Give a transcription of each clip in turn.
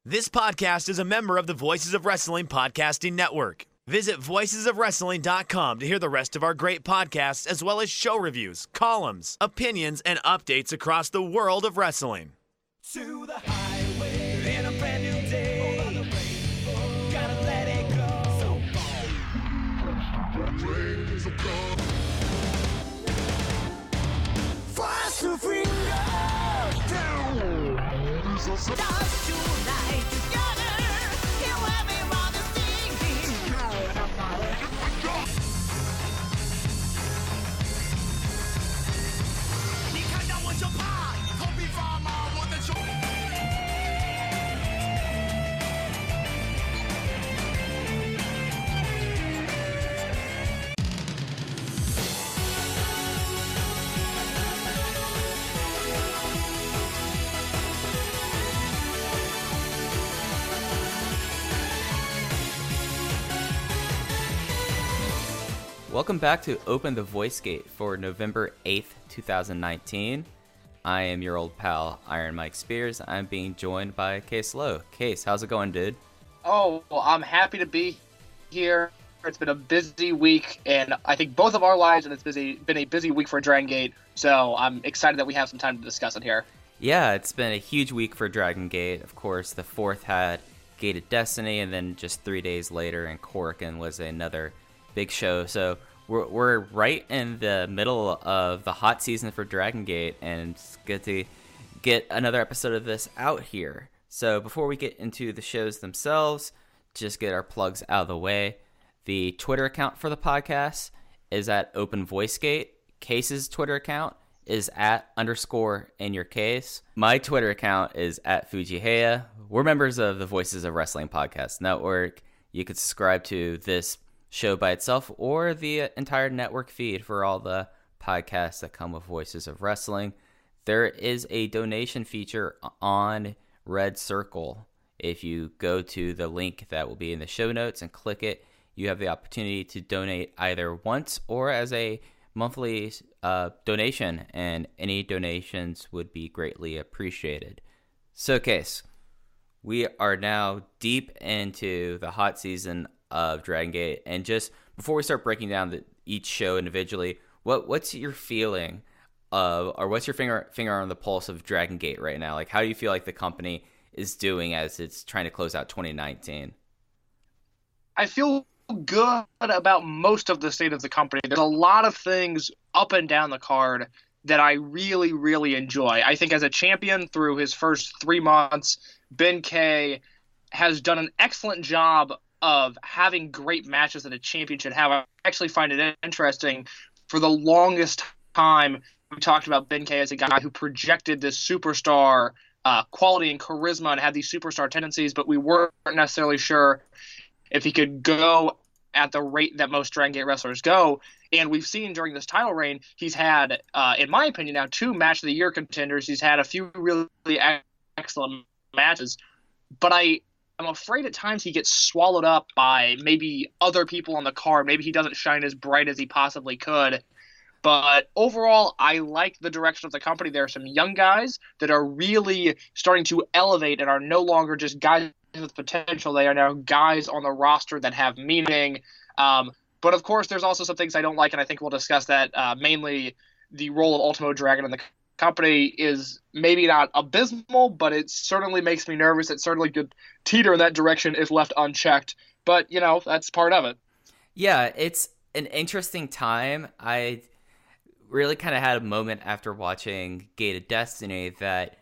This podcast is a member of the Voices of Wrestling Podcasting Network. Visit voicesofwrestling.com to hear the rest of our great podcasts, as well as show reviews, columns, opinions, and updates across the world of wrestling. To the highway in a brand new day. Gotta let it go. So fast to freedom. Dance tonight together. Hear everybody singing. 你看到我就怕，头皮发麻，我的手。Welcome back to Open the Voice Gate for November 8th, 2019. I am your old pal, Iron Mike Spears. I'm being joined by Case Lowe. Case, how's it going, dude? Oh, well, I'm happy to be here. It's been a busy week, and I think both of our lives, and it's been a busy week for Dragon Gate, so I'm excited that we have some time to discuss it here. Yeah, it's been a huge week for Dragon Gate. Of course, the 4th had Gate of Destiny, and then just 3 days later in Korakuen was another big show. So we're right in the middle of the hot season for Dragon Gate, and it's good to get another episode of this out here. So before we get into the shows themselves, just get our plugs out of the way. The Twitter account for the podcast is at Open Voice Gate. Case's Twitter account is at _InYourCase. My Twitter account is at Fujiheya. We're members of the Voices of Wrestling Podcast Network. You could subscribe to this show by itself or the entire network feed for all the podcasts that come with Voices of Wrestling. There is a donation feature on Red Circle. If you go to the link that will be in the show notes and click it, you have the opportunity to donate either once or as a monthly donation, and any donations would be greatly appreciated. So, Case, we are now deep into the hot season of Dragon Gate, and just before we start breaking down each show individually, what's your feeling of, or what's your finger on the pulse of Dragon Gate right now? Like, how do you feel like the company is doing as it's trying to close out 2019? I feel good about most of the state of the company. There's a lot of things up and down the card that I really, really enjoy. I think as a champion through his first 3 months, Ben K has done an excellent job of having great matches that a champion should have. I actually find it interesting. For the longest time, we talked about Ben K as a guy who projected this superstar quality and charisma and had these superstar tendencies, but we weren't necessarily sure if he could go at the rate that most Dragon Gate wrestlers go. And we've seen during this title reign, he's had, in my opinion now, 2 Match of the Year contenders. He's had a few really excellent matches. But I'm afraid at times he gets swallowed up by maybe other people on the card. Maybe he doesn't shine as bright as he possibly could. But overall, I like the direction of the company. There are some young guys that are really starting to elevate and are no longer just guys with potential. They are now guys on the roster that have meaning. But of course, there's also some things I don't like, and I think we'll discuss that. Mainly the role of Ultimo Dragon in the company is maybe not abysmal, but it certainly makes me nervous. It certainly could teeter in that direction if left unchecked. But, that's part of it. Yeah, it's an interesting time. I really kind of had a moment after watching Gate of Destiny that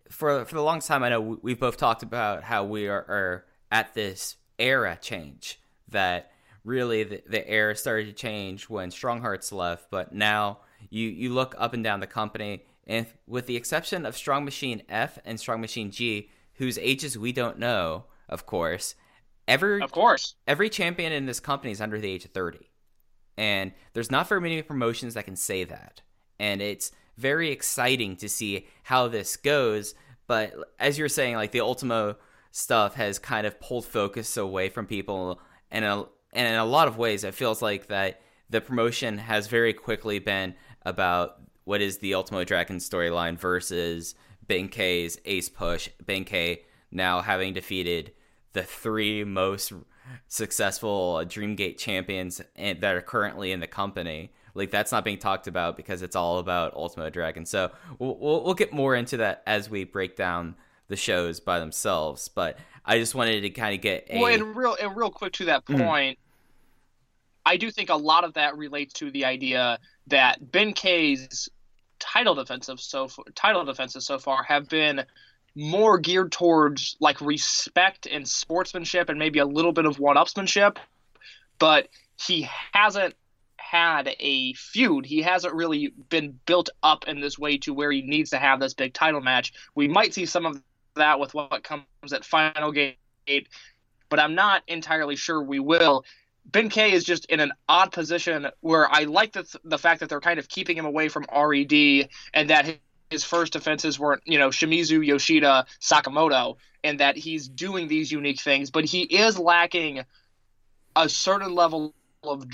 for the longest time, I know we've both talked about how we are at this era change, that really the era started to change when Strong Hearts left, but now you look up and down the company, and with the exception of Strong Machine F and Strong Machine G, whose ages we don't know, of course, every champion in this company is under the age of 30. And there's not very many promotions that can say that. And it's very exciting to see how this goes. But as you're saying, like, the Ultimo stuff has kind of pulled focus away from people. And in a lot of ways, it feels like that the promotion has very quickly been about what is the Ultimo Dragon storyline versus Ben K's Ace Push, Ben K now having defeated the 3 most successful Dreamgate champions that are currently in the company. Like, that's not being talked about because it's all about Ultimo Dragon. So we'll get more into that as we break down the shows by themselves. But I just wanted to kind of get a... Well, and real quick to that point, I do think a lot of that relates to the idea that Ben K's title defenses so far have been more geared towards like respect and sportsmanship and maybe a little bit of one-upsmanship, but he hasn't had a feud. He hasn't really been built up in this way to where he needs to have this big title match. We might see some of that with what comes at Final Gate, but I'm not entirely sure we will. Ben K is just in an odd position where I like the fact that they're kind of keeping him away from RED and that his first defenses weren't, Shimizu, Yoshida, Sakamoto, and that he's doing these unique things, but he is lacking a certain level of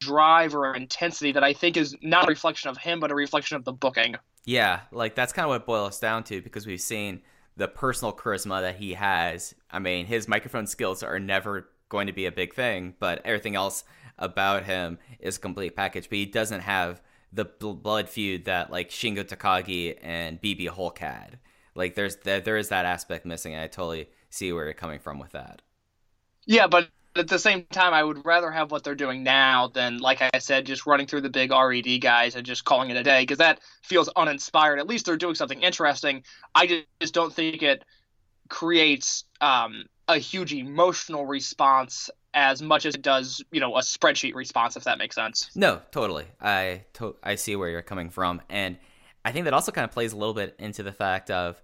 drive or intensity that I think is not a reflection of him, but a reflection of the booking. Yeah, like that's kind of what it boils down to, because we've seen the personal charisma that he has. I mean, his microphone skills are never going to be a big thing, but everything else about him is a complete package. But he doesn't have the blood feud that like Shingo Takagi and BB Hulk had. Like there is that aspect missing, and I totally see where you're coming from with that. Yeah, but at the same time, I would rather have what they're doing now than, like I said, just running through the big RED guys and just calling it a day, because that feels uninspired. At least they're doing something interesting. I just don't think it creates a huge emotional response as much as it does, a spreadsheet response, if that makes sense. No, totally. I see where you're coming from. And I think that also kind of plays a little bit into the fact of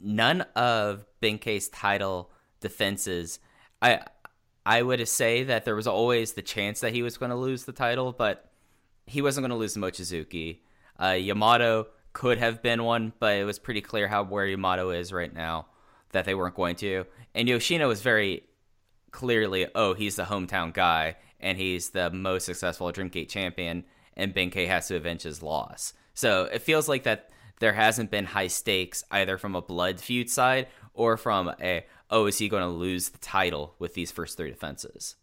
none of Ben-K's title defenses. I would say that there was always the chance that he was going to lose the title, but he wasn't going to lose to Mochizuki. Yamato could have been one, but it was pretty clear where Yamato is right now, that they weren't going to. And Yoshino was very clearly, he's the hometown guy, and he's the most successful Dreamgate champion, and Ben-K has to avenge his loss. So it feels like that there hasn't been high stakes either from a blood feud side or from is he going to lose the title with these first 3 defenses?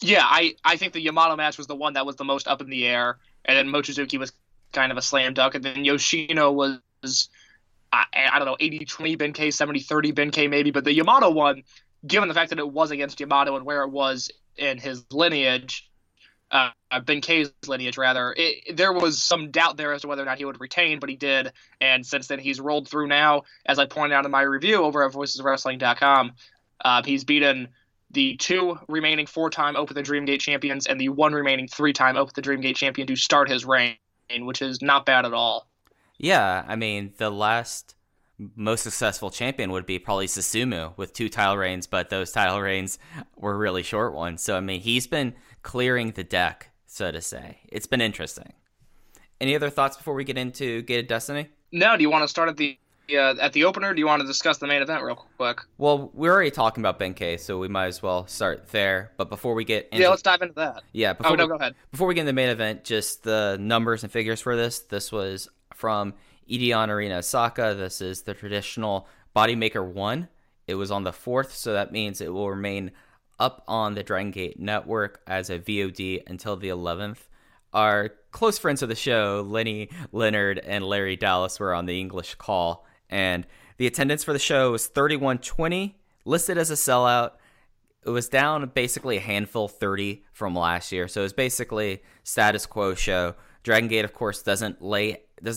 Yeah, I think the Yamato match was the one that was the most up in the air, and then Mochizuki was kind of a slam dunk, and then Yoshino was, I don't know, 80-20 Ben-K, 70-30 Ben-K maybe, but the Yamato one, given the fact that it was against Yamato and where it was in his lineage, Ben-K's lineage rather, there was some doubt there as to whether or not he would retain, but he did, and since then he's rolled through now. As I pointed out in my review over at voicesofwrestling.com, he's beaten the 2 remaining 4-time Open the Dreamgate champions and the 1 remaining 3-time Open the Dreamgate champion to start his reign, which is not bad at all. Yeah, I mean, the last most successful champion would be probably Susumu with 2 title reigns, but those title reigns were really short ones. So, I mean, he's been clearing the deck, so to say. It's been interesting. Any other thoughts before we get into Gated Destiny? No, do you want to start at the opener, or do you want to discuss the main event real quick? Well, we're already talking about Ben-K, so we might as well start there. But before we get into... Yeah, let's dive into that. Yeah. Go ahead. Before we get into the main event, just the numbers and figures for this. This was from Edion Arena Osaka. This is the traditional Bodymaker 1. It was on the 4th, so that means it will remain up on the Dragon Gate network as a VOD until the 11th. Our close friends of the show, Lenny Leonard and Larry Dallas, were on the English call, and the attendance for the show was 3120, listed as a sellout. It was down basically a handful, 30 from last year, so it was basically status quo show. Dragon Gate, of course, doesn't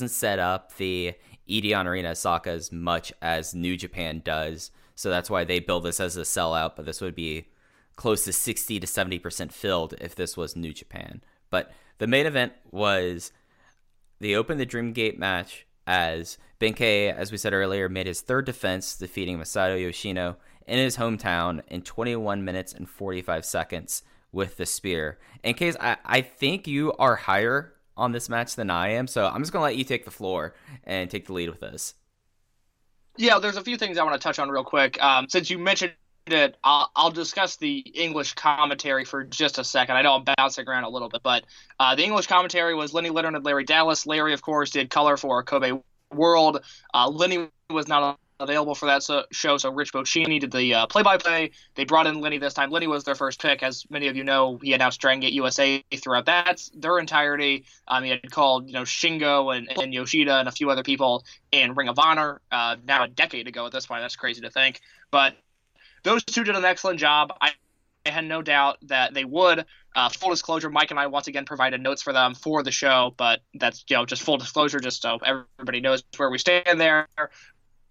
set up the Edion Arena Osaka as much as New Japan does, so that's why they build this as a sellout, but this would be close to 60 to 70% filled if this was New Japan. But the main event was they opened the Dreamgate match as Ben-K, as we said earlier, made his 3rd defense, defeating Masato Yoshino in his hometown in 21 minutes and 45 seconds with the spear. In case I think you are higher on this match than I am, so I'm just going to let you take the floor and take the lead with this. Yeah, there's a few things I want to touch on real quick. Since you mentioned it, I'll discuss the English commentary for just a second. I know I'm bouncing around a little bit, but the English commentary was Lenny Leonard and Larry Dallas. Larry, of course, did color for Kobe World. Lenny was not available for that show, so Rich Bocchini did the play-by-play. They brought in Lenny this time. Lenny was their first pick. As many of you know, he announced Dragon Gate USA throughout their entirety. He had called Shingo and Yoshida and a few other people in Ring of Honor now a decade ago at this point. That's crazy to think. But those two did an excellent job. I had no doubt that they would. Full disclosure, Mike and I once again provided notes for them for the show, but that's just full disclosure, just so everybody knows where we stand there.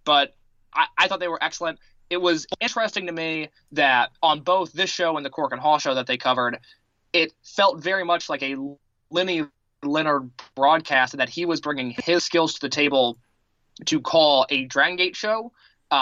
But I thought they were excellent. It was interesting to me that on both this show and the Cork and Hall show that they covered, it felt very much like a Lenny Leonard broadcast, and that he was bringing his skills to the table to call a Dragon Gate show.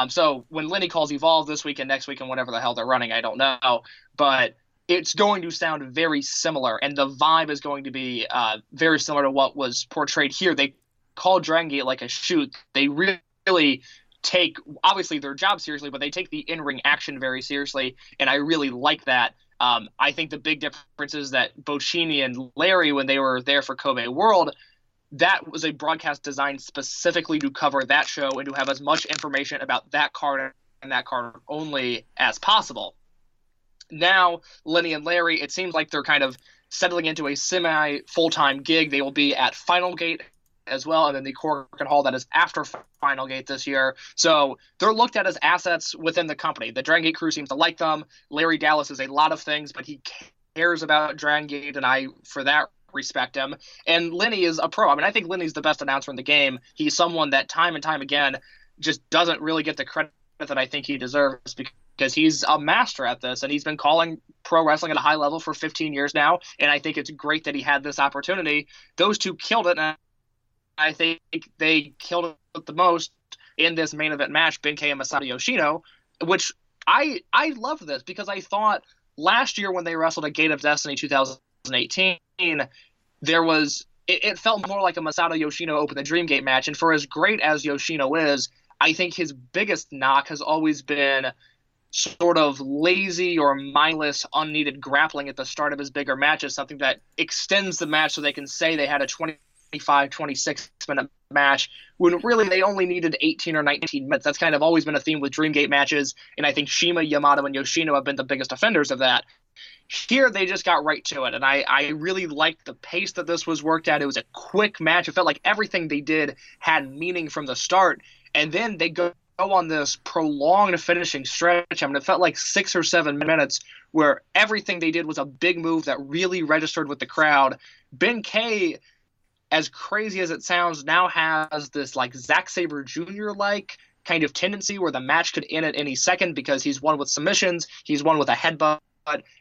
So when Lenny calls Evolve this week and next week and whatever the hell they're running, I don't know. But it's going to sound very similar, and the vibe is going to be very similar to what was portrayed here. They call Dragon Gate like a shoot. They really take, obviously, their job seriously, but they take the in-ring action very seriously, and I really like that. I think the big difference is that Bocchini and Larry, when they were there for Kobe World, that was a broadcast designed specifically to cover that show and to have as much information about that card and that card only as possible. Now, Lenny and Larry, it seems like they're kind of settling into a semi-full-time gig. They will be at Final Gate as well, and then the Cork and Hall that is after Final Gate this year. So they're looked at as assets within the company. The Dragon Gate crew seems to like them. Larry Dallas is a lot of things, but he cares about Dragon Gate, and I, for that, respect him. And Lenny is a pro. I mean, I think Lenny's the best announcer in the game. He's someone that time and time again just doesn't really get the credit that I think he deserves, because he's a master at this, and he's been calling pro wrestling at a high level for 15 years now, and I think it's great that he had this opportunity. Those two killed it, and I think they killed it the most in this main event match, Ben-K and Masato Yoshino, which I love this, because I thought last year when they wrestled at Gate of Destiny 2018, there was it felt more like a Masato Yoshino Open the Dream Gate match, and for as great as Yoshino is, I think his biggest knock has always been sort of lazy or mindless, unneeded grappling at the start of his bigger matches, something that extends the match so they can say they had a 25, 26-minute match when really they only needed 18 or 19 minutes. That's kind of always been a theme with Dreamgate matches, and I think Shima, Yamato, and Yoshino have been the biggest offenders of that. Here, they just got right to it, and I really liked the pace that this was worked at. It was a quick match. It felt like everything they did had meaning from the start, and then they go on this prolonged finishing stretch. I mean, it felt like 6 or 7 minutes where everything they did was a big move that really registered with the crowd. Ben-K, as crazy as it sounds, now has this like Zack Sabre Jr. like kind of tendency where the match could end at any second, because he's won with submissions, he's won with a headbutt,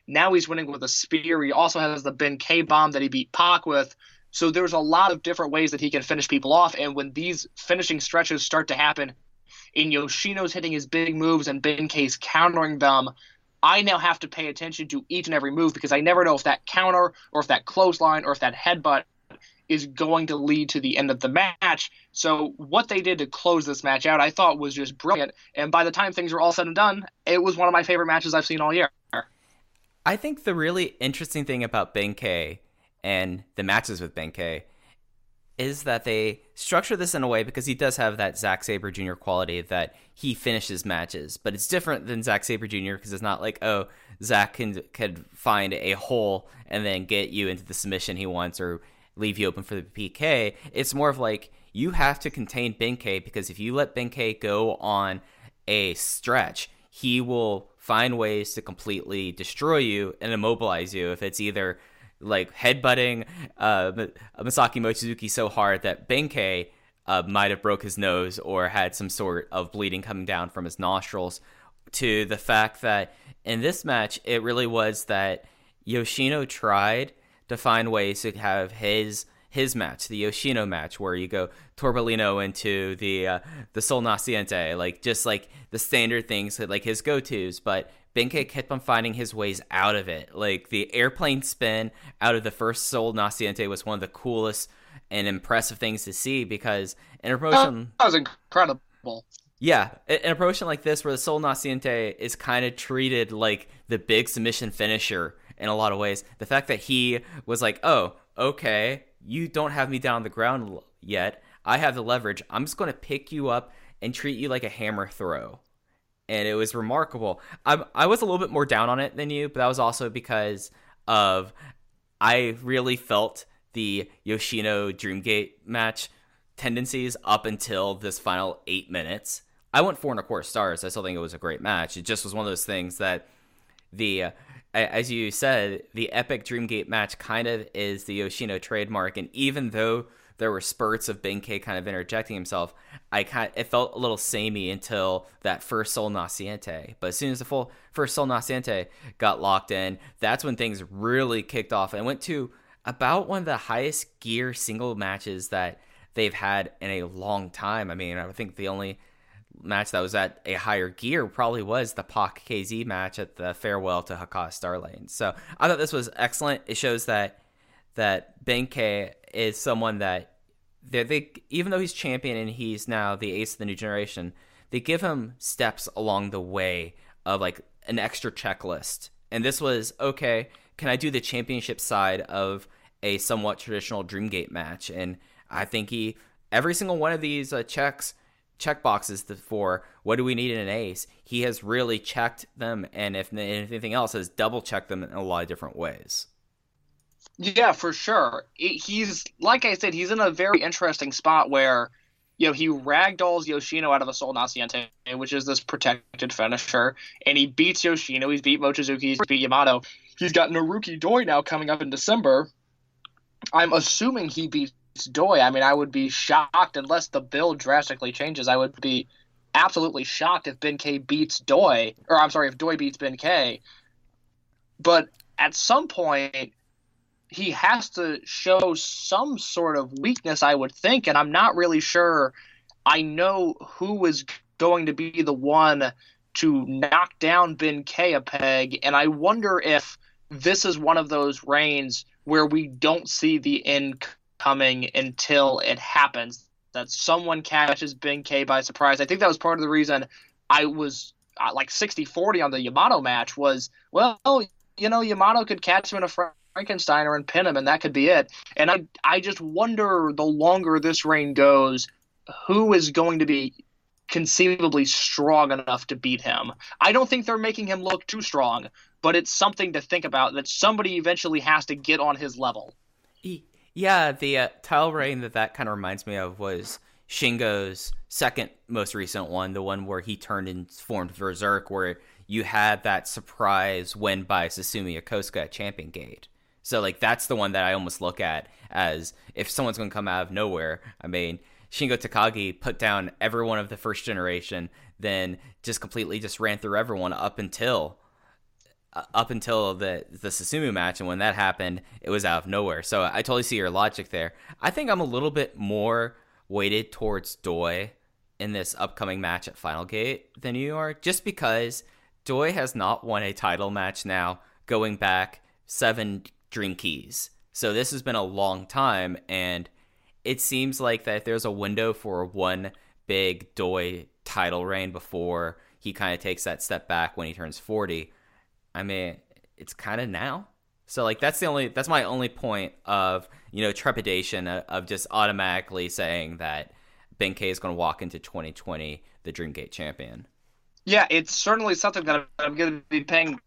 now he's winning with a spear. He also has the Ben-K bomb that he beat Pac with. So there's a lot of different ways that he can finish people off, and when these finishing stretches start to happen, and Yoshino's hitting his big moves and Ben-K's countering them, I now have to pay attention to each and every move, because I never know if that counter or if that clothesline or if that headbutt is going to lead to the end of the match. So what they did to close this match out, I thought was just brilliant. And by the time things were all said and done, it was one of my favorite matches I've seen all year. I think the really interesting thing about Ben-K and the matches with Ben-K is that they structure this in a way, because he does have that Zack Sabre Jr. quality that he finishes matches, but it's different than Zack Sabre Jr. because it's not like, oh, Zack can find a hole and then get you into the submission he wants or leave you open for the PK. It's more of like, you have to contain Ben-K, because if you let Ben-K go on a stretch, he will find ways to completely destroy you and immobilize you. If it's either like headbutting Masaki Mochizuki so hard that Ben-K might have broke his nose or had some sort of bleeding coming down from his nostrils, to the fact that in this match, it really was that Yoshino tried to find ways to have his match, the Yoshino match, where you go Torbolino into the Sol Naciente, like just like the standard things, like his go-tos, but Ben-K kept on finding his ways out of it. Like the airplane spin out of the first Sol Naciente was one of the coolest and impressive things to see, because in a promotion... That was incredible. Yeah, in a promotion like this, where the Sol Naciente is kind of treated like the big submission finisher in a lot of ways, the fact that he was like, oh, okay, you don't have me down on the ground yet. I have the leverage. I'm just going to pick you up and treat you like a hammer throw. And it was remarkable. I was a little bit more down on it than you, but that was also because of I really felt the Yoshino Dreamgate match tendencies up until this final 8 minutes. I went 4.25 stars. I still think it was a great match. It just was one of those things that as you said, the epic Dreamgate match kind of is the Yoshino trademark. And even though there were spurts of Ben-K kind of interjecting himself, it felt a little samey until that first Sol Naciente. But as soon as the first Sol Naciente got locked in, that's when things really kicked off and went to about one of the highest gear single matches that they've had in a long time. I mean, I think the only match that was at a higher gear probably was the Pac KZ match at the farewell to Hakas Starlane. So I thought this was excellent. It shows that Ben-K is someone that they even though he's champion and he's now the ace of the new generation, they give him steps along the way of like an extra checklist. And this was, okay, can I do the championship side of a somewhat traditional Dreamgate match? And I think every single one of these check boxes for what do we need in an ace, he has really checked them, and if anything else, has double checked them in a lot of different ways. Yeah, for sure. He's, like I said, he's in a very interesting spot where, he ragdolls Yoshino out of a Sol Naciente, which is this protected finisher, and he beats Yoshino, he's beat Mochizuki, he's beat Yamato. He's got Naruki Doi now coming up in December. I'm assuming he beats Doi. I mean, I would be shocked unless the build drastically changes. I would be absolutely shocked if Ben-K beats Doi, or I'm sorry, if Doi beats Ben-K. But at some point, he has to show some sort of weakness, I would think, and I'm not really sure I know who is going to be the one to knock down Ben-K a peg, and I wonder if this is one of those reigns where we don't see the end coming until it happens, that someone catches Ben-K by surprise. I think that was part of the reason I was like 60-40 on the Yamato match was, well, Yamato could catch him in a Frankensteiner and pin him, and that could be it. And I just wonder, the longer this reign goes, who is going to be conceivably strong enough to beat him. I don't think they're making him look too strong, but it's something to think about, that somebody eventually has to get on his level. Yeah, the title reign that kind of reminds me of was Shingo's second most recent one, the one where he turned and formed Berserk, where you had that surprise win by Susumu Yokosuka at Champion Gate. So, like, that's the one that I almost look at as if someone's going to come out of nowhere. I mean, Shingo Takagi put down everyone of the first generation, then just completely just ran through everyone up until the Susumu match, and when that happened, it was out of nowhere. So I totally see your logic there. I think I'm a little bit more weighted towards Doi in this upcoming match at Final Gate than you are, just because Doi has not won a title match now going back 7 Dream Keys. So this has been a long time, and it seems like that if there's a window for one big Doi title reign before he kind of takes that step back when he turns 40, I mean, it's kind of now. So, like, that's my only point of, trepidation of just automatically saying that Ben-K is going to walk into 2020 the Dreamgate champion. Yeah, it's certainly something that I'm going to be paying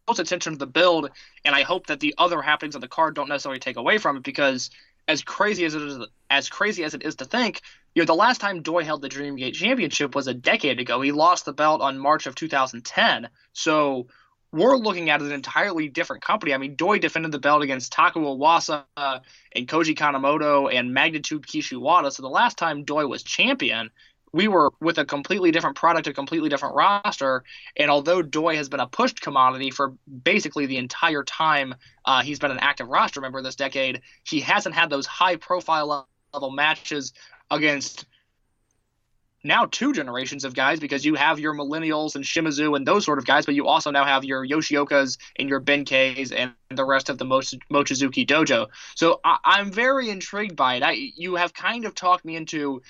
close attention to the build, and I hope that the other happenings on the card don't necessarily take away from it, because as crazy as it is to think, the last time Doi held the Dreamgate Championship was a decade ago. He lost the belt on March of 2010. So we're looking at an entirely different company. I mean, Doi defended the belt against Taku Iwasa and Koji Kanemoto and Magnitude Kishiwada. So the last time Doi was champion, we were with a completely different product, a completely different roster. And although Doi has been a pushed commodity for basically the entire time he's been an active roster member this decade, he hasn't had those high-profile level matches against now 2 generations of guys, because you have your Millennials and Shimizu and those sort of guys, but you also now have your Yoshiokas and your Ben-Ks and the rest of the Mochizuki dojo. So I'm very intrigued by it. You have kind of talked me into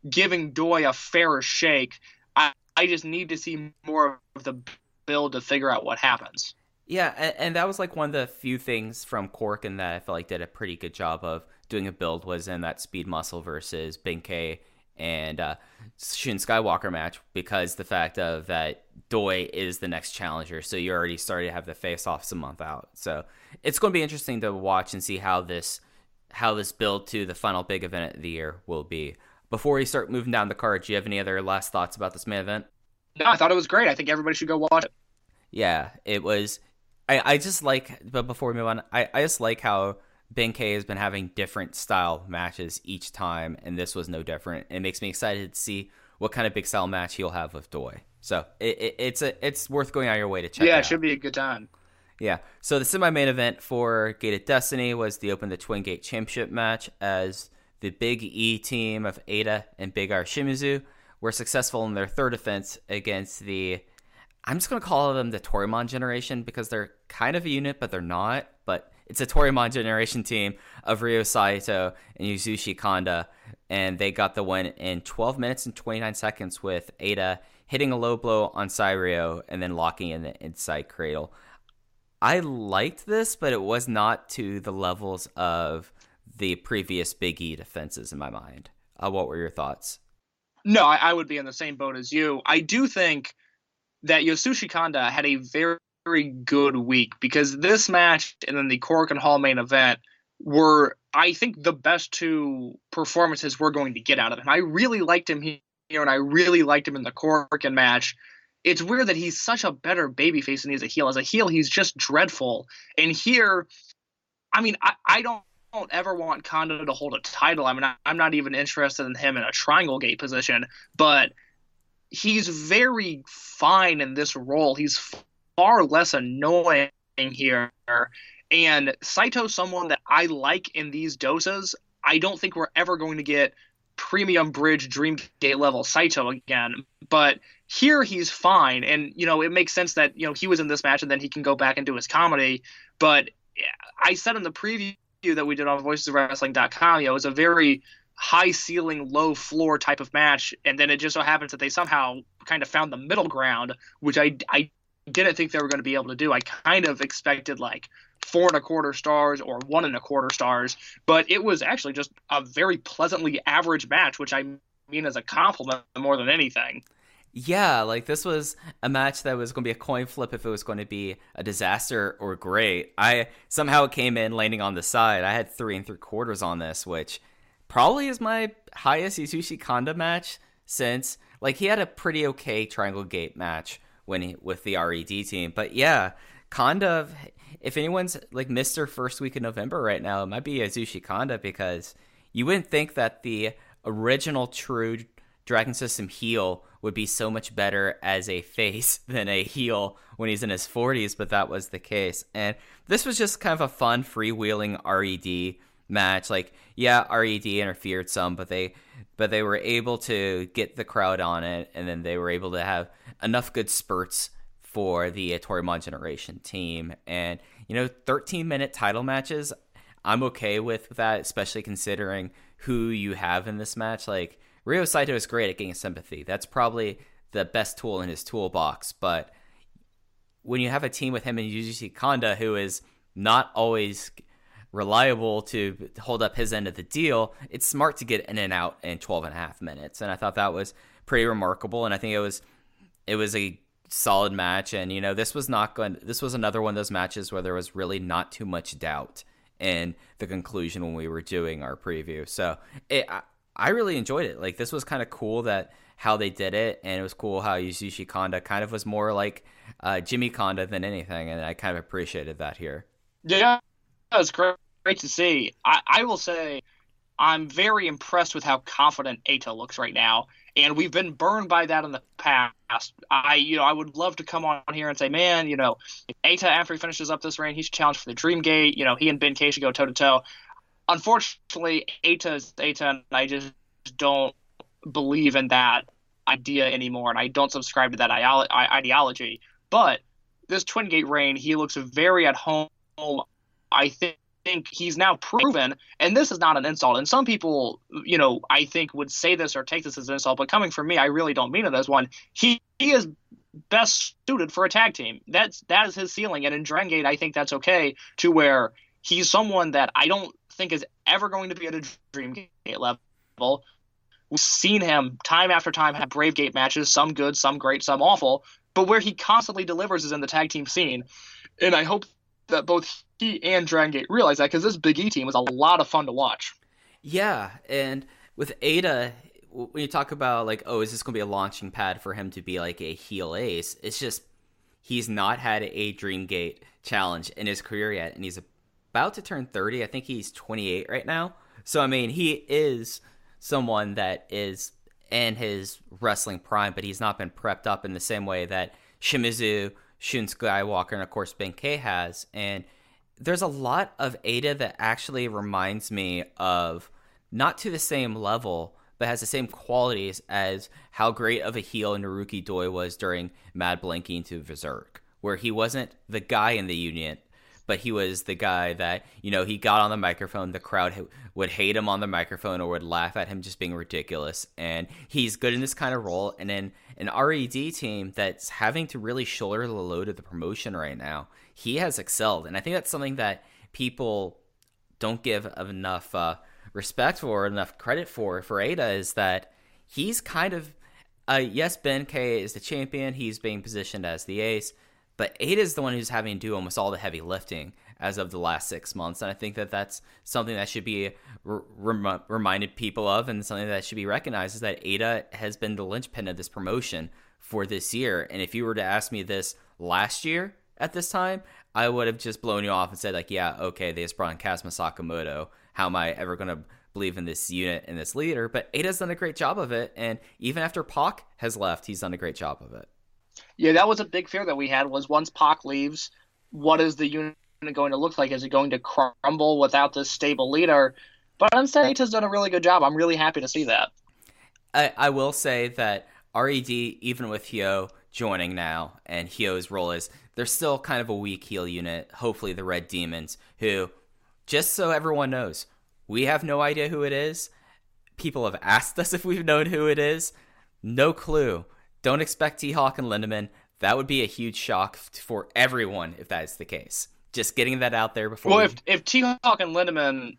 giving Doi a fairer shake. I just need to see more of the build to figure out what happens. Yeah, and that was like one of the few things from Korakuen that I felt like did a pretty good job of doing a build, was in that speed muscle versus Ben-K and Shun Skywalker match because the fact of that Doi is the next challenger, so you already started to have the face-offs a month out. So it's going to be interesting to watch and see how this build to the final big event of the year will be. Before we start moving down the card, do you have any other last thoughts about this main event? No, I thought it was great. I think everybody should go watch it. Yeah, it was. I just like, but before we move on, I just like how Ben-K has been having different style matches each time, and this was no different. It makes me excited to see what kind of big style match he'll have with Doi. So it's worth going out of your way to check. Yeah, out. it should be a good time. Yeah. So the semi-main event for Gated Destiny was the Open the Twin Gate Championship match, as the Big E team of Eita and Big R Shimizu were successful in their third defense against the, I'm just going to call them the Torimon generation because they're kind of a unit, but they're not. But it's a Torimon generation team of Ryo Saito and Yasushi Kanda, and they got the win in 12 minutes and 29 seconds with Eita hitting a low blow on Sairyo and then locking in the inside cradle. I liked this, but it was not to the levels of the previous Big E defenses in my mind. What were your thoughts? No, I would be in the same boat as you. I do think that Yasushi Kanda had a very, very good week because this match and then the Korakuen Hall main event were, I think, the best two performances we're going to get out of him. I really liked him here, and I really liked him in the Korakuen match. It's weird that he's such a better babyface than he is a heel. As a heel, he's just dreadful. And here, I mean, I don't ever want Kanda to hold a title. I mean, I'm not even interested in him in a triangle gate position, but he's very fine in this role. He's far less annoying here. And Saito's someone that I like in these doses. I don't think we're ever going to get premium bridge dream gate level Saito again, but here he's fine. And, you know, it makes sense that, you know, he was in this match and then he can go back and do his comedy. But I said in the preview that we did on voicesofwrestling.com, you know, it was a very high ceiling, low floor type of match. And then it just so happens that they somehow kind of found the middle ground, which I didn't think they were going to be able to do. I kind of expected like 4.25 stars or 1.25 stars, but it was actually just a very pleasantly average match, which I mean as a compliment more than anything. Yeah, like this was a match that was going to be a coin flip if it was going to be a disaster or great. I somehow came in landing on the side. I had 3.75 on this, which probably is my highest Yasushi Kanda match since, like, he had a pretty okay Triangle Gate match with the RED team. But yeah, Kanda, if anyone's like missed their first week in November right now, it might be Yasushi Kanda, because you wouldn't think that the original true Dragon System heel would be so much better as a face than a heel when he's in his 40s, but that was the case. And this was just kind of a fun freewheeling RED match. Like, yeah, RED interfered some, but they were able to get the crowd on it, and then they were able to have enough good spurts for the Torimon generation team. And, you know, 13-minute title matches, I'm okay with that, especially considering who you have in this match. Like, Ryo Saito is great at getting sympathy. That's probably the best tool in his toolbox. But when you have a team with him and Yasushi Kanda, who is not always reliable to hold up his end of the deal, it's smart to get in and out in 12.5 minutes. And I thought that was pretty remarkable. And I think it was a solid match. And, you know, this was another one of those matches where there was really not too much doubt in the conclusion when we were doing our preview. So I really enjoyed it. Like, this was kind of cool that how they did it, and it was cool how Yasushi Kanda kind of was more like Jimmy Kanda than anything, and I kind of appreciated that here. Yeah, that was great to see. I will say I'm very impressed with how confident Eita looks right now, and we've been burned by that in the past. I would love to come on here and say, man, you know, Eita, after he finishes up this reign, he should challenge for the Dream Gate. You know, he and Ben-K should go toe-to-toe. Unfortunately, Eita is Eita, and I just don't believe in that idea anymore, and I don't subscribe to that ideology. But this Twin Gate reign, he looks very at home. I think he's now proven, and this is not an insult, and some people, you know, I think would say this or take this as an insult, but coming from me, I really don't mean it as one. He is best suited for a tag team. That is his ceiling, and in Dragon Gate, I think that's okay, to where he's someone that I don't think is ever going to be at a Dream Gate level, we've seen him time after time have Brave Gate matches, some good, some great, some awful, but where he constantly delivers is in the tag team scene. And I hope that both he and Dragon Gate realize that, because this Big E team was a lot of fun to watch. Yeah, and with Ada, when you talk about like, oh, is this going to be a launching pad for him to be like a heel ace? It's just he's not had a Dream Gate challenge in his career yet, and he's about to turn 30. I think he's 28 right now. So I mean, he is someone that is in his wrestling prime, but he's not been prepped up in the same way that Shimizu, Shun Skywalker, and of course Ben-K has. And there's a lot of Ada that actually reminds me of, not to the same level, but has the same qualities as how great of a heel Naruki Doi was during Mad Blanking to Berserk, where he wasn't the guy in the unit, but he was the guy that, you know, he got on the microphone, the crowd would hate him on the microphone or would laugh at him just being ridiculous. And he's good in this kind of role. And in an RED team that's having to really shoulder the load of the promotion right now, he has excelled. And I think that's something that people don't give enough respect for, enough credit for Ada, is that he's kind of, yes, Ben-K is the champion, he's being positioned as the ace, but Ada is the one who's having to do almost all the heavy lifting as of the last 6 months. And I think that that's something that should be reminded people of, and something that should be recognized, is that Ada has been the linchpin of this promotion for this year. And if you were to ask me this last year at this time, I would have just blown you off and said, like, yeah, okay, they just brought in Kazuma Sakamoto. How am I ever going to believe in this unit and this leader? But Ada's done a great job of it. And even after Pac has left, he's done a great job of it. Yeah, that was a big fear that we had, was once Pac leaves, what is the unit going to look like? Is it going to crumble without this stable leader? But instead, Ita's done a really good job. I'm really happy to see that. I will say that RED, even with Hyo joining now, and Hyo's role is, they're still kind of a weak heel unit. Hopefully the Red Demons, who, just so everyone knows, we have no idea who it is. People have asked us if we've known who it is. No clue. Don't expect T-Hawk and Lindemann. That would be a huge shock for everyone if that is the case. Just getting that out there before. Well, if T-Hawk and Lindemann,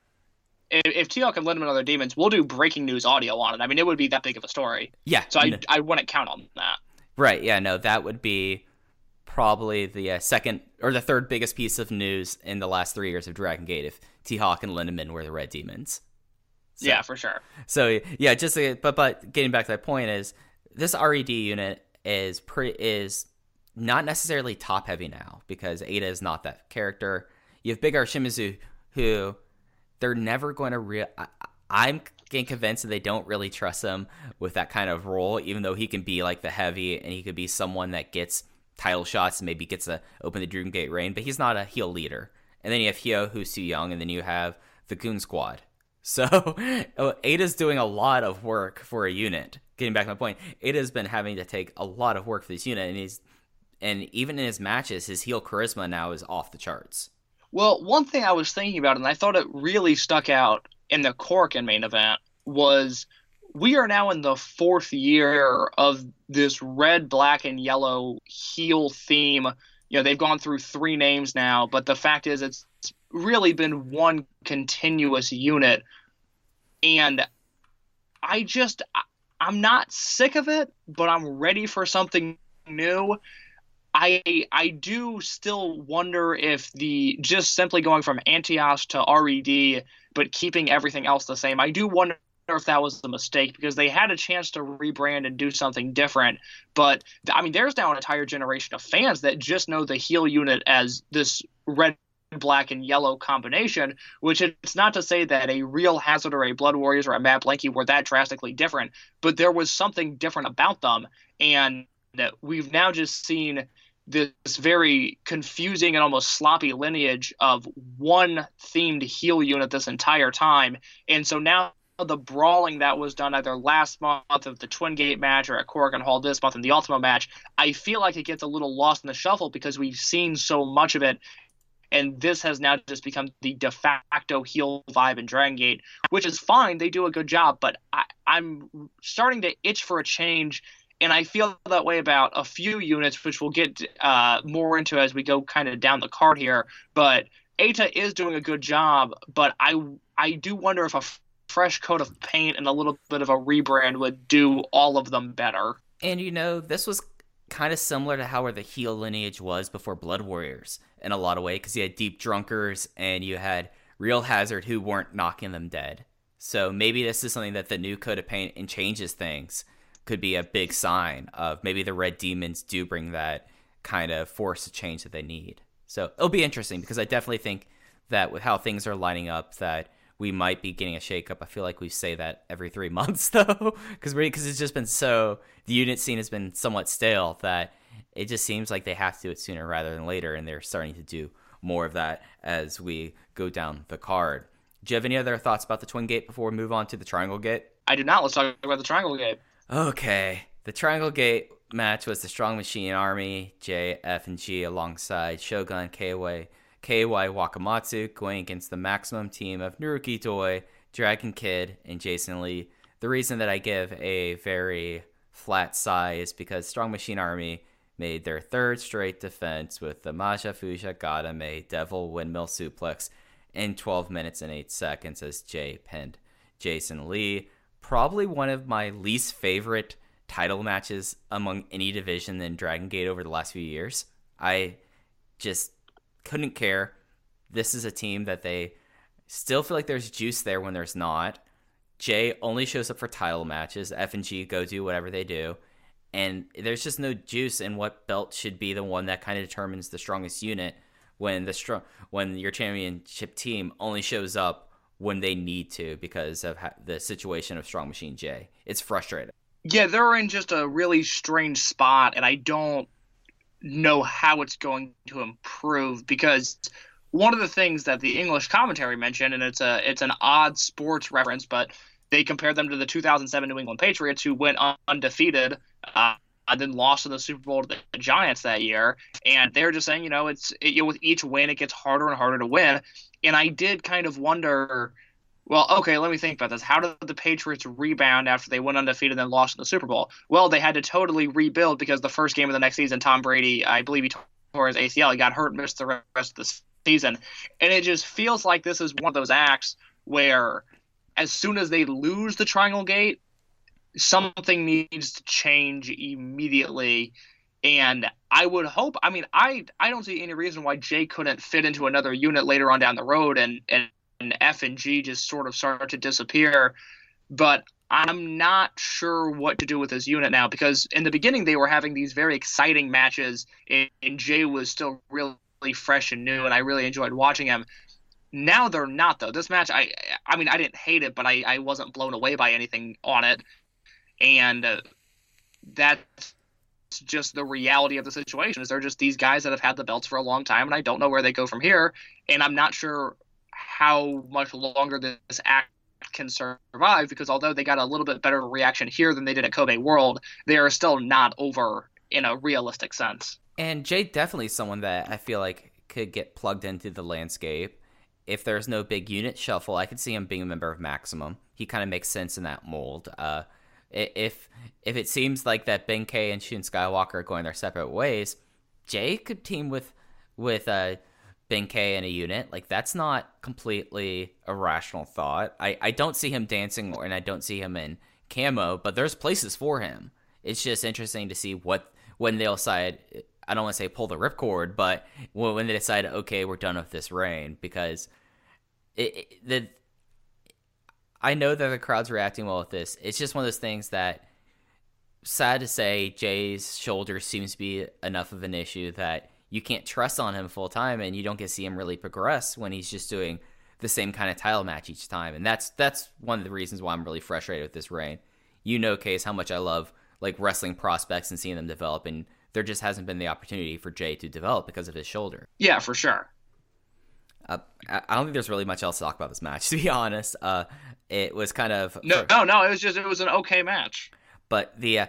if T-Hawk and Lindemann are the Demons, we'll do breaking news audio on it. I mean, it would be that big of a story. Yeah. So I wouldn't count on that. Right. Yeah. No, that would be probably the second or the third biggest piece of news in the last 3 years of Dragon Gate if T-Hawk and Lindemann were the Red Demons. So, yeah, for sure. So yeah, just but getting back to that point is, this RED unit is not necessarily top heavy now, because Ada is not that character. You have Big R Shimizu, who they're never going to I'm getting convinced that they don't really trust him with that kind of role, even though he can be like the heavy and he could be someone that gets title shots and maybe gets to open the Dream Gate reign, but he's not a heel leader. And then you have Hyo, who's too young, and then you have the Goon Squad. So Ada's doing a lot of work for a unit. Getting back to my point, Ada's been having to take a lot of work for this unit, and even in his matches, his heel charisma now is off the charts. Well, one thing I was thinking about, and I thought it really stuck out in the Korakuen main event, was we are now in the 4th year of this red, black, and yellow heel theme. You know, they've gone through 3 names now, but the fact is it's really been one continuous unit. And I'm not sick of it, but I'm ready for something new. I do still wonder if just simply going from Antios to RED, but keeping everything else the same, I do wonder if that was a mistake, because they had a chance to rebrand and do something different. But I mean, there's now an entire generation of fans that just know the heel unit as this red, black, and yellow combination, which it's not to say that a Real Hazard or a Blood Warriors or a Matt Blanky were that drastically different, but there was something different about them. And we've now just seen this very confusing and almost sloppy lineage of one themed heel unit this entire time. And so now the brawling that was done either last month of the Twin Gate match or at Korakuen Hall this month in the Ultimo match, I feel like it gets a little lost in the shuffle because we've seen so much of it. And this has now just become the de facto heel vibe in Dragon Gate, which is fine. They do a good job, but I'm starting to itch for a change. And I feel that way about a few units, which we'll get more into as we go kind of down the card here. But Eita is doing a good job, but I do wonder if a fresh coat of paint and a little bit of a rebrand would do all of them better. And this was kind of similar to how where the heel lineage was before Blood Warriors in a lot of ways, because you had Deep Drunkers and you had Real Hazard who weren't knocking them dead. So maybe this is something that the new coat of paint and changes things could be a big sign of maybe the Red Demons do bring that kind of force of change that they need. So it'll be interesting because I definitely think that with how things are lining up that we might be getting a shakeup. I feel like we say that every 3 months though, because it's just been the unit scene has been somewhat stale that it just seems like they have to do it sooner rather than later, and they're starting to do more of that as we go down the card. Do you have any other thoughts about the Twin Gate before we move on to the Triangle Gate? I do not. Let's talk about the Triangle Gate. Okay. The Triangle Gate match was the Strong Machine Army, J, F, and G alongside Shogun, KY Wakamatsu going against the Maximum team of Naruki Doi, Dragon Kid, and Jason Lee. The reason that I give a very flat sigh is because Strong Machine Army made their third straight defense with the Maja Fuja Gadame Devil Windmill Suplex in 12 minutes and 8 seconds as Jay pinned Jason Lee. Probably one of my least favorite title matches among any division in Dragon Gate over the last few years. I just couldn't care. This is a team that they still feel like there's juice there when there's not. Jay only shows up for title matches. F and G go do whatever they do. And there's just no juice in what belt should be the one that kind of determines the strongest unit when your championship team only shows up when they need to because of the situation of Strong Machine J. It's frustrating. Yeah, they're in just a really strange spot, and I don't know how it's going to improve because one of the things that the English commentary mentioned, and it's an odd sports reference, but they compared them to the 2007 New England Patriots who went undefeated and then lost in the Super Bowl to the Giants that year. And they're just saying, with each win, it gets harder and harder to win. And I did kind of wonder, well, okay, let me think about this. How did the Patriots rebound after they went undefeated and then lost in the Super Bowl? Well, they had to totally rebuild because the first game of the next season, Tom Brady, I believe he tore his ACL. He got hurt and missed the rest of the season. And it just feels like this is one of those acts where as soon as they lose the Triangle Gate, something needs to change immediately. And I would hope, I don't see any reason why Jay couldn't fit into another unit later on down the road and F and G just sort of start to disappear. But I'm not sure what to do with this unit now because in the beginning they were having these very exciting matches and Jay was still really fresh and new and I really enjoyed watching him. Now they're not, though. This match, I didn't hate it, but I wasn't blown away by anything on it. And that's just the reality of the situation is they're just these guys that have had the belts for a long time, and I don't know where they go from here. And I'm not sure how much longer this act can survive because although they got a little bit better reaction here than they did at Kobe World, they are still not over in a realistic sense. And Jay definitely is someone that I feel like could get plugged into the landscape. If there's no big unit shuffle, I could see him being a member of Maximum. He kind of makes sense in that mold. If it seems like that Ben-K and Shun Skywalker are going their separate ways, Jay could team with Ben-K in a unit. Like, that's not completely a rational thought. I don't see him dancing, and I don't see him in camo, but there's places for him. It's just interesting to see when they'll decide. I don't want to say pull the ripcord, but when they decide, okay, we're done with this reign, because I know that the crowd's reacting well with this. It's just one of those things that, sad to say, Jay's shoulder seems to be enough of an issue that you can't trust on him full time, and you don't get to see him really progress when he's just doing the same kind of title match each time. And that's one of the reasons why I'm really frustrated with this reign. Case, how much I love like wrestling prospects and seeing them develop, and there just hasn't been the opportunity for Jay to develop because of his shoulder. Yeah, for sure. I don't think there's really much else to talk about this match, to be honest. It was kind of no. It was an okay match. But the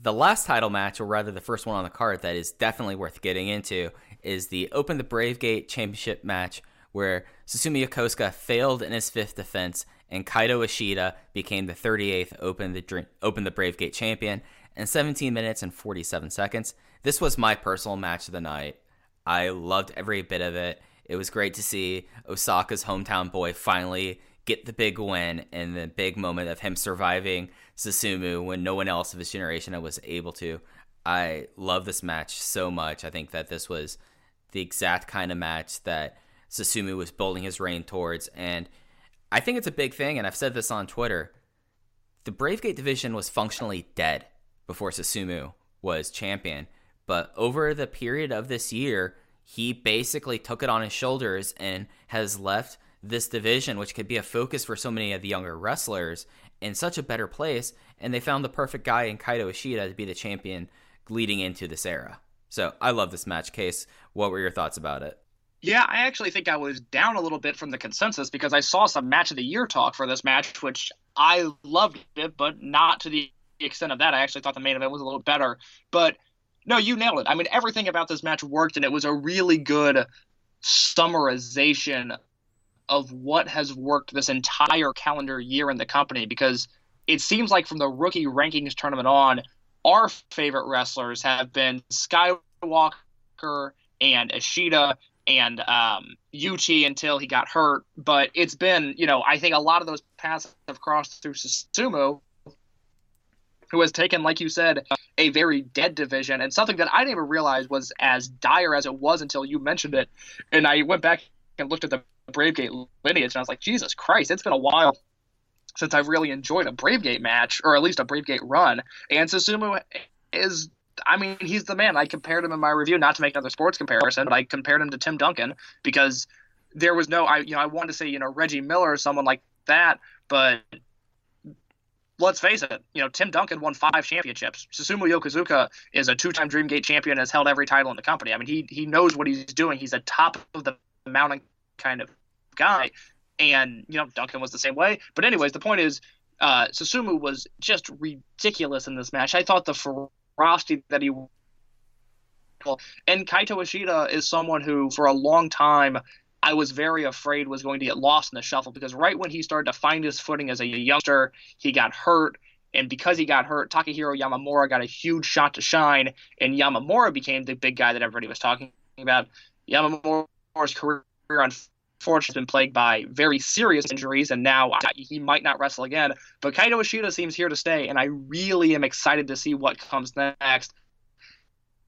last title match, or rather the first one on the card, that is definitely worth getting into is the Open the Brave Gate Championship match, where Susumu Yokosuka failed in his 5th defense, and Kaito Ishida became the 38th Open the Brave Gate champion in 17 minutes and 47 seconds. This was my personal match of the night. I loved every bit of it. It was great to see Osaka's hometown boy finally get the big win and the big moment of him surviving Susumu when no one else of his generation was able to. I love this match so much. I think that this was the exact kind of match that Susumu was building his reign towards. And I think it's a big thing, and I've said this on Twitter. The Bravegate division was functionally dead before Susumu was champion. But over the period of this year, he basically took it on his shoulders and has left this division, which could be a focus for so many of the younger wrestlers, in such a better place. And they found the perfect guy in Kaito Ishida to be the champion leading into this era. So I love this match. Case, what were your thoughts about it? Yeah, I actually think I was down a little bit from the consensus because I saw some match of the year talk for this match, which I loved it, but not to the extent of that. I actually thought the main event was a little better. But no, you nailed it. I mean, everything about this match worked, and it was a really good summarization of what has worked this entire calendar year in the company, because it seems like from the rookie rankings tournament on, our favorite wrestlers have been Skywalker and Ishida and Yuchi until he got hurt. But it's been, I think a lot of those paths have crossed through Susumu, who has taken, like you said, a very dead division, and something that I didn't even realize was as dire as it was until you mentioned it. And I went back and looked at the Bravegate lineage, and I was like, Jesus Christ, it's been a while since I've really enjoyed a Bravegate match, or at least a Bravegate run. And Susumu is, he's the man. I compared him in my review, not to make another sports comparison, but I compared him to Tim Duncan because there was no, I wanted to say, Reggie Miller or someone like that, but let's face it, Tim Duncan won 5 championships. Susumu Yokozuka is a 2-time Dreamgate champion, has held every title in the company. I mean, he knows what he's doing. He's a top of the mountain kind of guy. And, Duncan was the same way. But anyways, the point is, Susumu was just ridiculous in this match. I thought the ferocity that he... And Kaito Ishida is someone who, for a long time, I was very afraid was going to get lost in the shuffle, because right when he started to find his footing as a youngster, he got hurt. And because he got hurt, Takahiro Yamamura got a huge shot to shine, and Yamamura became the big guy that everybody was talking about. Yamamura's career, unfortunately, has been plagued by very serious injuries, and now he might not wrestle again. But Kaito Ishida seems here to stay, and I really am excited to see what comes next.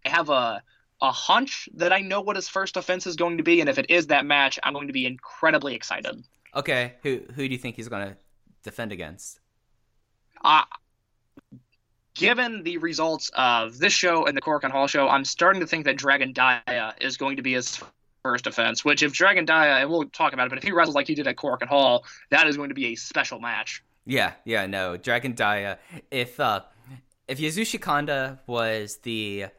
I have a hunch that I know what his first offense is going to be, and if it is that match, I'm going to be incredibly excited. Okay, who do you think he's going to defend against? Given the results of this show and the Korakuen Hall show, I'm starting to think that Dragon Dia is going to be his first offense, which if Dragon Dia, and we'll talk about it, but if he wrestles like he did at Korakuen Hall, that is going to be a special match. Yeah, no, Dragon Dia. If Yasushi Kanda was the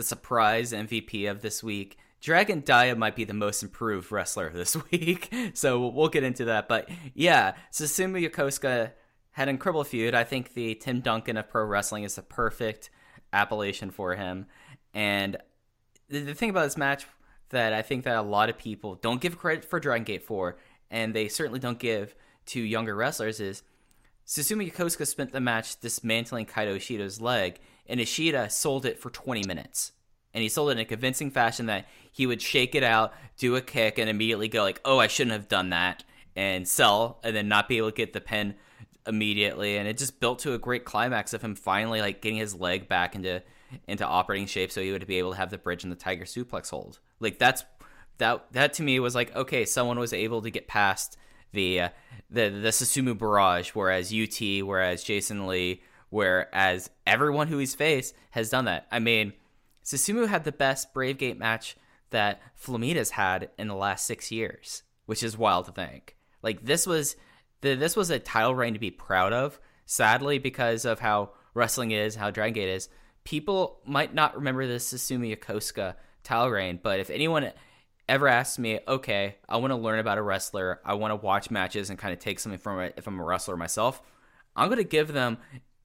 surprise MVP of this week, Dragon Dia might be the most improved wrestler this week. So we'll get into that. But yeah, Susumu Yokosuka had an incredible feud. I think the Tim Duncan of pro wrestling is the perfect appellation for him. And the thing about this match that I think that a lot of people don't give credit for Dragon Gate for, and they certainly don't give to younger wrestlers, is Susumu Yokosuka spent the match dismantling Kaito Ishida's leg, and Ishida sold it for 20 minutes. And he sold it in a convincing fashion that he would shake it out, do a kick, and immediately go like, oh, I shouldn't have done that, and sell, and then not be able to get the pin immediately. And it just built to a great climax of him finally like getting his leg back into operating shape so he would be able to have the bridge and the tiger suplex hold. Like that to me was like, okay, someone was able to get past the Susumu barrage, whereas UT, whereas Jason Lee, whereas everyone who he's faced has done that. I mean, Susumu had the best Bravegate match that Flamida's had in the last 6 years, which is wild to think. Like this was a title reign to be proud of. Sadly, because of how wrestling is, how Dragon Gate is, people might not remember the Susumu Yokosuka title reign, but if anyone ever asks me, okay, I want to learn about a wrestler, I want to watch matches and kind of take something from it if I'm a wrestler myself, I'm going to give them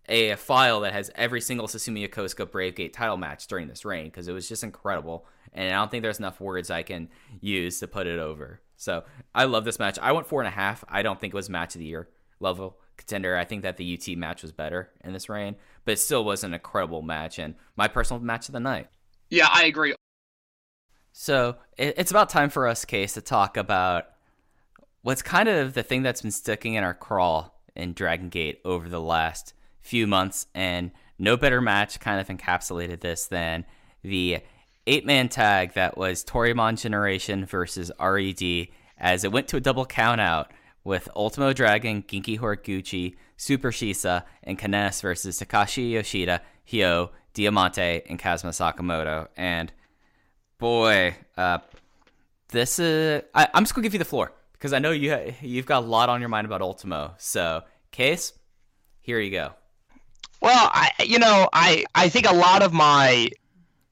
a file that has every single Susumu Yokosuka Bravegate title match during this reign, because it was just incredible, and I don't think there's enough words I can use to put it over. So I love this match. I went 4.5. I don't think it was match of the year level contender. I think that the UT match was better in this reign, but it still was an incredible match and my personal match of the night. Yeah, I agree. So it's about time for us, Case, to talk about what's kind of the thing that's been sticking in our craw in Dragon Gate over the last few months, and no better match kind of encapsulated this than the 8-man tag that was Toryumon Generation versus RED, as it went to a double count out with Ultimo Dragon, Genki Horiguchi, Super Shisa, and Kness versus Takashi Yoshida, Hyo, Diamante, and Kazuma Sakamoto. And boy, this is... I'm just going to give you the floor, because I know you've got a lot on your mind about Ultimo. So, Case, here you go. Well, I think a lot of my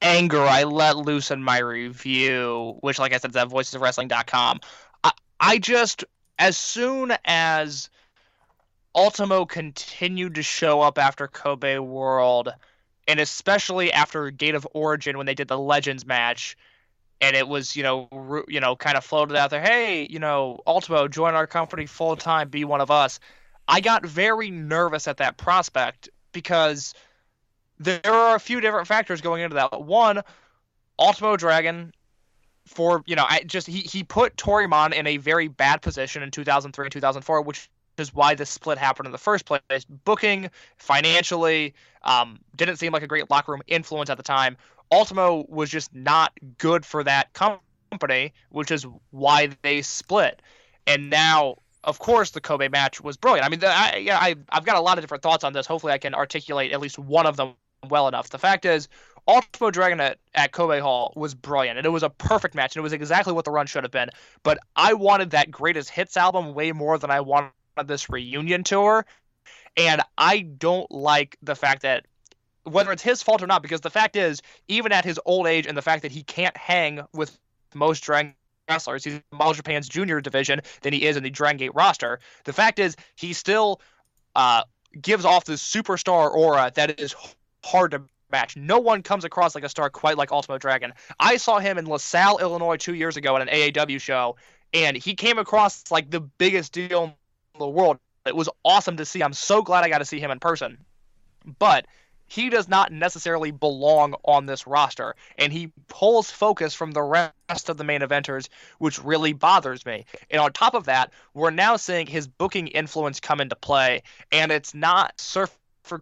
anger I let loose in my review, which, like I said, is at voicesofwrestling.com. I just, as soon as Ultimo continued to show up after Kobe World, and especially after Gate of Origin when they did the Legends match, and it was, kind of floated out there, hey, Ultimo, join our company full time, be one of us. I got very nervous at that prospect because there are a few different factors going into that. One, Ultimo Dragon, he put Toryumon in a very bad position in 2003 and 2004, which is why this split happened in the first place. Booking, financially, didn't seem like a great locker room influence at the time. Ultimo was just not good for that company, which is why they split. And now, of course, the Kobe match was brilliant. I mean, I've got a lot of different thoughts on this. Hopefully I can articulate at least one of them well enough. The fact is, Ultimo Dragon at Kobe Hall was brilliant, and it was a perfect match, and it was exactly what the run should have been. But I wanted that Greatest Hits album way more than I wanted this reunion tour, and I don't like the fact that, whether it's his fault or not, because the fact is, even at his old age and the fact that he can't hang with most Dragon wrestlers, he's in All Japan's junior division than he is in the Dragon Gate roster, the fact is he still gives off this superstar aura that is hard to match. No one comes across like a star quite like Ultimo Dragon. I saw him in LaSalle, Illinois 2 years ago at an AAW show, and he came across like the biggest deal in the world. It was awesome to see. I'm so glad I got to see him in person. But he does not necessarily belong on this roster, and he pulls focus from the rest of the main eventers, which really bothers me. And on top of that, we're now seeing his booking influence come into play, and it's not surfer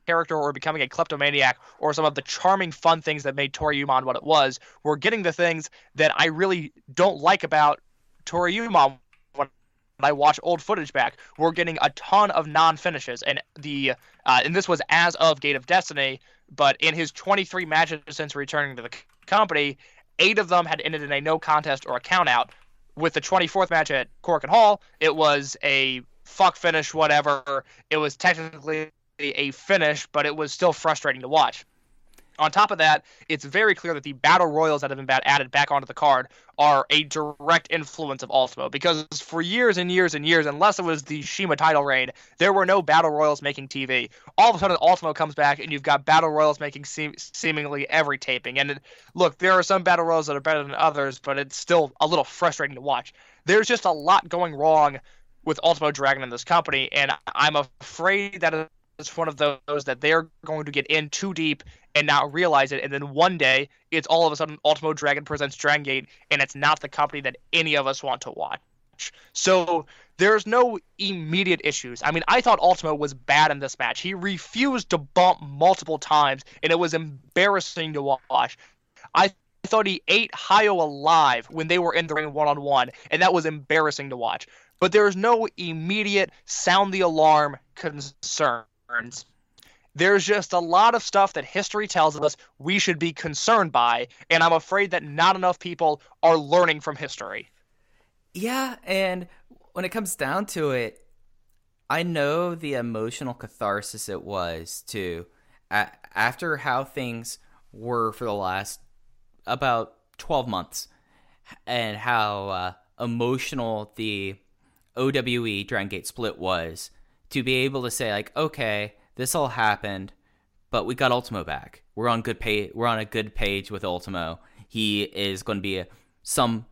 character or becoming a kleptomaniac or some of the charming fun things that made Toryumon what it was. We're getting the things that I really don't like about Toryumon when I watch old footage back. We're getting a ton of non-finishes, and and this was as of Gate of Destiny, but in his 23 matches since returning to the company, 8 of them had ended in a no contest or a count out. With the 24th match at Korakuen Hall, it was a fuck finish, whatever. It was technically a finish, but it was still frustrating to watch. On top of that, it's very clear that the battle royals that have been added back onto the card are a direct influence of Ultimo, because for years and years and years, unless it was the Shima title reign, there were no battle royals making TV. All of a sudden, Ultimo comes back, and you've got battle royals making seemingly every taping. And look, there are some battle royals that are better than others, but it's still a little frustrating to watch. There's just a lot going wrong with Ultimo Dragon in this company, and I'm afraid that it's one of those that they're going to get in too deep and not realize it, and then one day it's all of a sudden Ultimo Dragon presents Dragon Gate, and it's not the company that any of us want to watch. So there's no immediate issues. I mean, I thought Ultimo was bad in this match. He refused to bump multiple times, and it was embarrassing to watch. I thought he ate Hayo alive when they were in the ring one-on-one, and that was embarrassing to watch. But there's no immediate sound the alarm concern. There's just a lot of stuff that history tells us we should be concerned by, and I'm afraid that not enough people are learning from history. Yeah, and when it comes down to it, I know the emotional catharsis it was to, after how things were for the last about 12 months, and how emotional the OWE Dragon Gate split was, to be able to say, like, okay, this all happened, but we got Ultimo back. We're on a good page with Ultimo. He is going to be some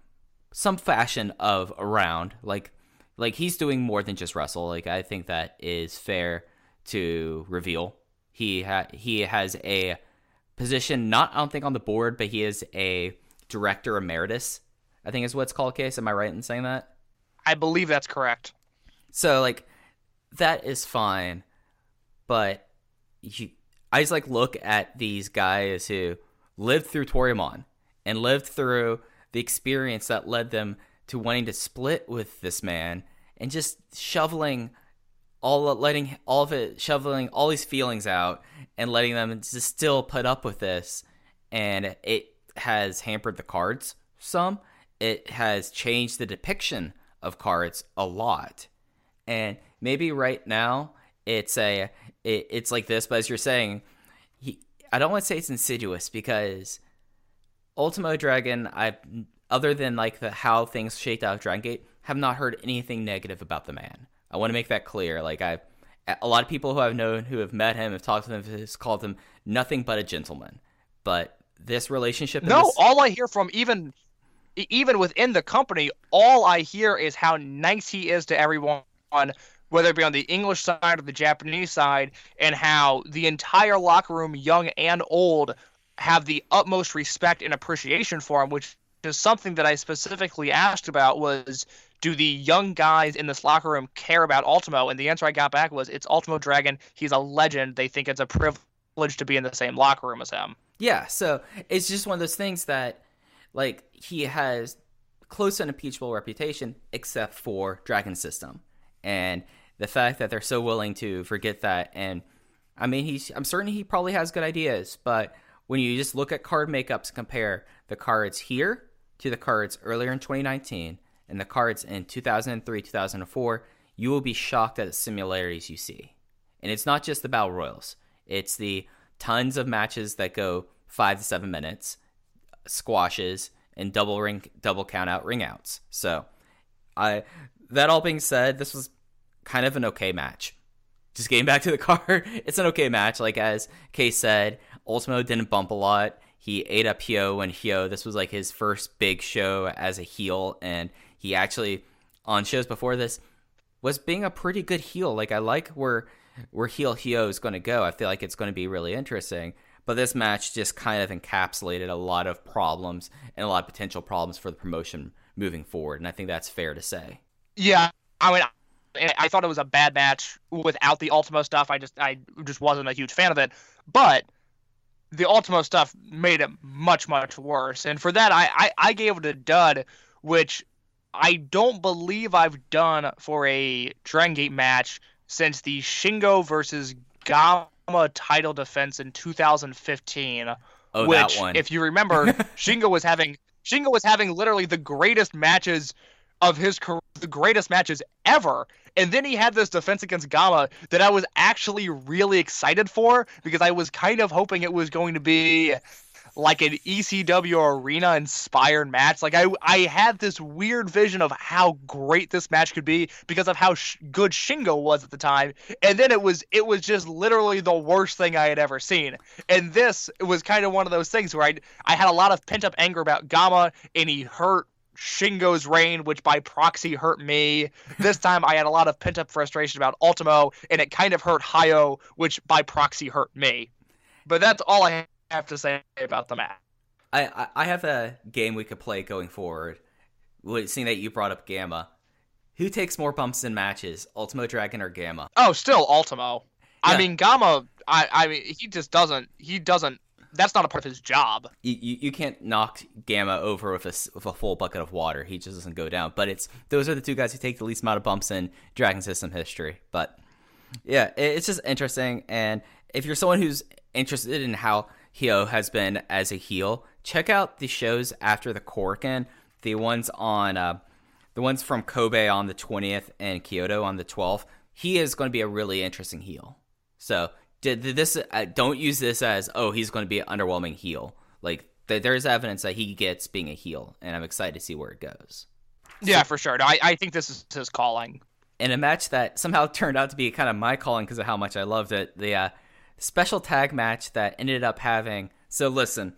fashion of around, like he's doing more than just wrestle. Like, I think that is fair to reveal. He has a position, not I don't think on the board, but he is a director emeritus, I think is what it's called. Case, am I right in saying that? I believe that's correct. So, like, that is fine, but I just, like, look at these guys who lived through Toryumon and lived through the experience that led them to wanting to split with this man and just shoveling all these feelings out and letting them just still put up with this. And it has hampered the cards some. It has changed the depiction of cards a lot. And maybe right now it's like this, but as you're saying, I don't want to say it's insidious, because Ultimo Dragon, other than like how things shaped out of Dragon Gate, have not heard anything negative about the man. I want to make that clear. Like, a lot of people who I've known, who have met him, have talked to him, have called him nothing but a gentleman. But this relationship, all I hear from even within the company, all I hear is how nice he is to everyone, whether it be on the English side or the Japanese side, and how the entire locker room, young and old, have the utmost respect and appreciation for him, which is something that I specifically asked about was, do the young guys in this locker room care about Ultimo? And the answer I got back was, it's Ultimo Dragon. He's a legend. They think it's a privilege to be in the same locker room as him. Yeah, so it's just one of those things that, like, he has close to an impeachable reputation, except for Dragon System. And the fact that they're so willing to forget that, and I mean, I'm certain he probably has good ideas, but when you just look at card makeups, compare the cards here to the cards earlier in 2019 and the cards in 2003, 2004, you will be shocked at the similarities you see. And it's not just the Battle Royals. It's the tons of matches that go 5 to 7 minutes, squashes, and double count out ring outs. So, that all being said, this was kind of an okay match. Just getting back to the card, it's an okay match. Like, as Kay said, Ultimo didn't bump a lot. He ate up Hyo when this was like his first big show as a heel, and he actually, on shows before this, was being a pretty good heel. Like, I like where heel Hyo is going to go. I feel like it's going to be really interesting. But this match just kind of encapsulated a lot of problems and a lot of potential problems for the promotion moving forward, and I think that's fair to say. Yeah, I mean, I thought it was a bad match without the Ultimo stuff. I just wasn't a huge fan of it. But the Ultimo stuff made it much, much worse. And for that, I gave it a dud, which I don't believe I've done for a Dragon Gate match since the Shingo versus Gama title defense in 2015. Oh, which, that one. If you remember, Shingo was having literally the greatest matches of his career, the greatest matches ever. And then he had this defense against Gama that I was actually really excited for, because I was kind of hoping it was going to be like an ECW arena inspired match. Like, I had this weird vision of how great this match could be because of how good Shingo was at the time. And then it was just literally the worst thing I had ever seen. And this was kind of one of those things where I had a lot of pent up anger about Gama, and he hurt Shingo's reign, which by proxy hurt me. This time I had a lot of pent up frustration about Ultimo, and it kind of hurt Hyo, which by proxy hurt me. But that's all I have to say about the match. I have a game we could play going forward. Seeing that you brought up Gama, who takes more bumps in matches, Ultimo Dragon or Gama? Oh, still Ultimo. Yeah. I mean, Gama, I mean, he doesn't. That's not a part of his job. You can't knock Gama over with a full bucket of water. He just doesn't go down. But those are the two guys who take the least amount of bumps in Dragon System history. But yeah, it's just interesting. And if you're someone who's interested in how Hyo has been as a heel, check out the shows after the Korakuen. The ones from Kobe on the 20th and Kyoto on the 12th. He is going to be a really interesting heel. So did this? Don't use this as, oh, he's going to be an underwhelming heel. Like, there's evidence that he gets being a heel, and I'm excited to see where it goes. Yeah, for sure. No, I think this is his calling. In a match that somehow turned out to be kind of my calling because of how much I loved it, the special tag match that ended up having. So listen,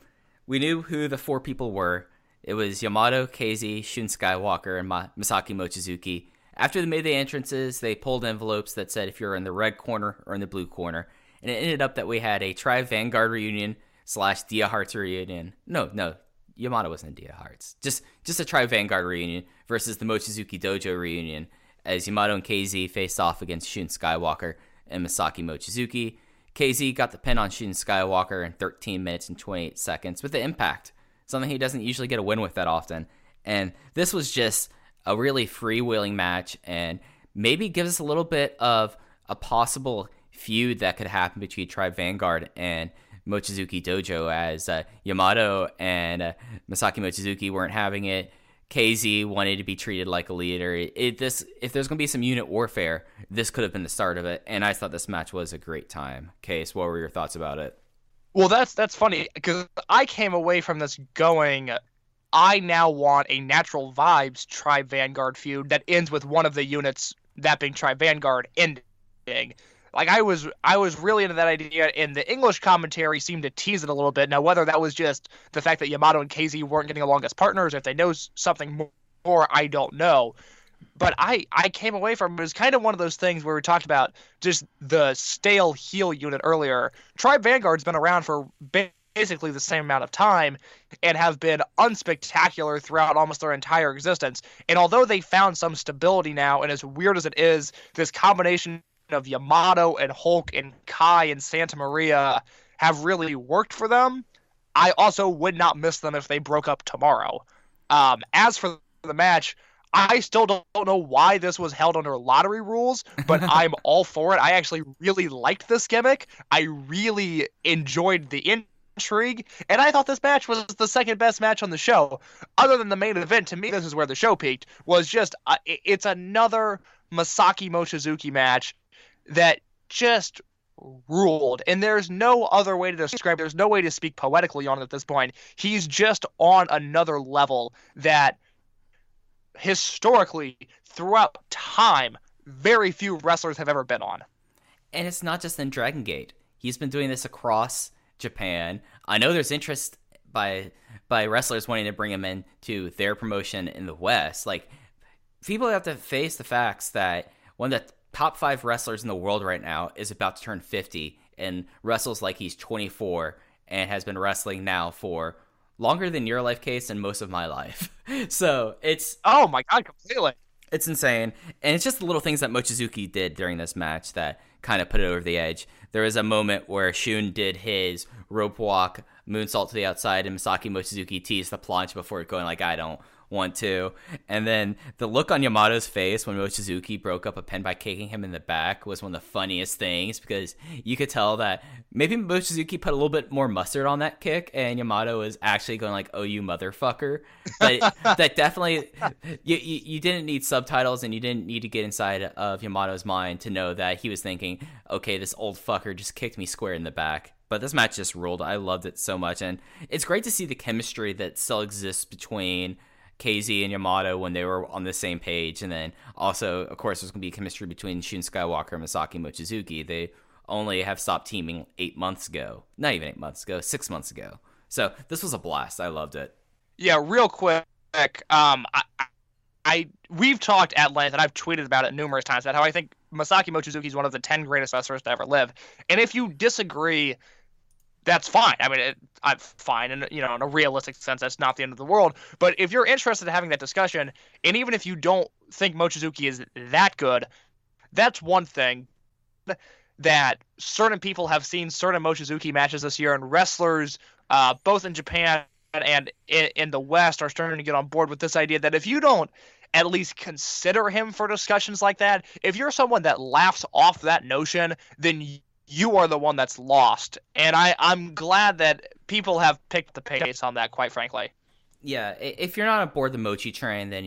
we knew who the 4 people were. It was Yamato, KZ, Shun Skywalker, and Masaki Mochizuki. After they made the entrances, they pulled envelopes that said if you're in the red corner or in the blue corner. And it ended up that we had a Tri Vanguard reunion / Dia Hearts reunion. No, Yamato was in Dia Hearts. Just a Tribe Vanguard reunion versus the Mochizuki Dojo reunion as Yamato and KZ faced off against Shun Skywalker and Masaki Mochizuki. KZ got the pin on Shun Skywalker in 13 minutes and 28 seconds with the impact, something he doesn't usually get a win with that often. And this was just a really freewheeling match and maybe gives us a little bit of a possible feud that could happen between Tribe Vanguard and Mochizuki Dojo as Yamato and Masaki Mochizuki weren't having it. KZ wanted to be treated like a leader. If there's going to be some unit warfare, this could have been the start of it, and I thought this match was a great time. Case, what were your thoughts about it? Well, that's funny, because I came away from this going, I now want a Natural Vibes Tribe Vanguard feud that ends with one of the units, that being Tribe Vanguard, ending. Like, I was really into that idea, and the English commentary seemed to tease it a little bit. Now, whether that was just the fact that Yamato and KZ weren't getting along as partners, if they know something more, I don't know. But I came away from it as kind of one of those things where we talked about just the stale heel unit earlier. Tribe Vanguard's been around for basically the same amount of time and have been unspectacular throughout almost their entire existence. And although they found some stability now, and as weird as it is, this combination of Yamato and Hulk and Kai and Santa Maria have really worked for them, I also would not miss them if they broke up tomorrow. As for the match, I still don't know why this was held under lottery rules, but I'm all for it. I actually really liked this gimmick. I really enjoyed the intrigue, and I thought this match was the second best match on the show. Other than the main event, to me, this is where the show peaked, was just, it's another Masaki Mochizuki match that just ruled, and there's no other way to describe it. There's no way to speak poetically on it at this point. He's just on another level that historically, throughout time, very few wrestlers have ever been on. And it's not just in Dragon Gate. He's been doing this across Japan. I know there's interest by wrestlers wanting to bring him in to their promotion in the West. Like, people have to face the facts that one of the top 5 wrestlers in the world right now is about to turn 50 and wrestles like he's 24 and has been wrestling now for longer than your life, Case, and most of my life. So it's... Oh my god, completely. It's insane. And it's just the little things that Mochizuki did during this match that kind of put it over the edge. There was a moment where Shun did his rope walk, moonsault to the outside, and Masaki Mochizuki teased the planche before going like, I don't want to. And then the look on Yamato's face when Mochizuki broke up a pin by kicking him in the back was one of the funniest things, because you could tell that maybe Mochizuki put a little bit more mustard on that kick and Yamato was actually going like, oh, you motherfucker. But that definitely, you didn't need subtitles and you didn't need to get inside of Yamato's mind to know that he was thinking, okay, this old fucker just kicked me square in the back. But this match just ruled. I loved it so much. And it's great to see the chemistry that still exists between KZ and Yamato when they were on the same page. And then also, of course, there's going to be chemistry between Shun Skywalker and Masaki Mochizuki. They only have stopped teaming 8 months ago. Not even 8 months ago, 6 months ago. So this was a blast. I loved it. Yeah, real quick. We've talked at length, and I've tweeted about it numerous times, about how I think Masaki Mochizuki is one of the 10 greatest wrestlers to ever live. And if you disagree, that's fine. I mean, I'm fine, and in a realistic sense, that's not the end of the world. But if you're interested in having that discussion, and even if you don't think Mochizuki is that good, that's one thing. That certain people have seen certain Mochizuki matches this year, and wrestlers, both in Japan and in the West, are starting to get on board with this idea that if you don't at least consider him for discussions like that, if you're someone that laughs off that notion, then you are the one that's lost. And I'm glad that people have picked the pace on that, quite frankly. Yeah, if you're not aboard the Mochi train, then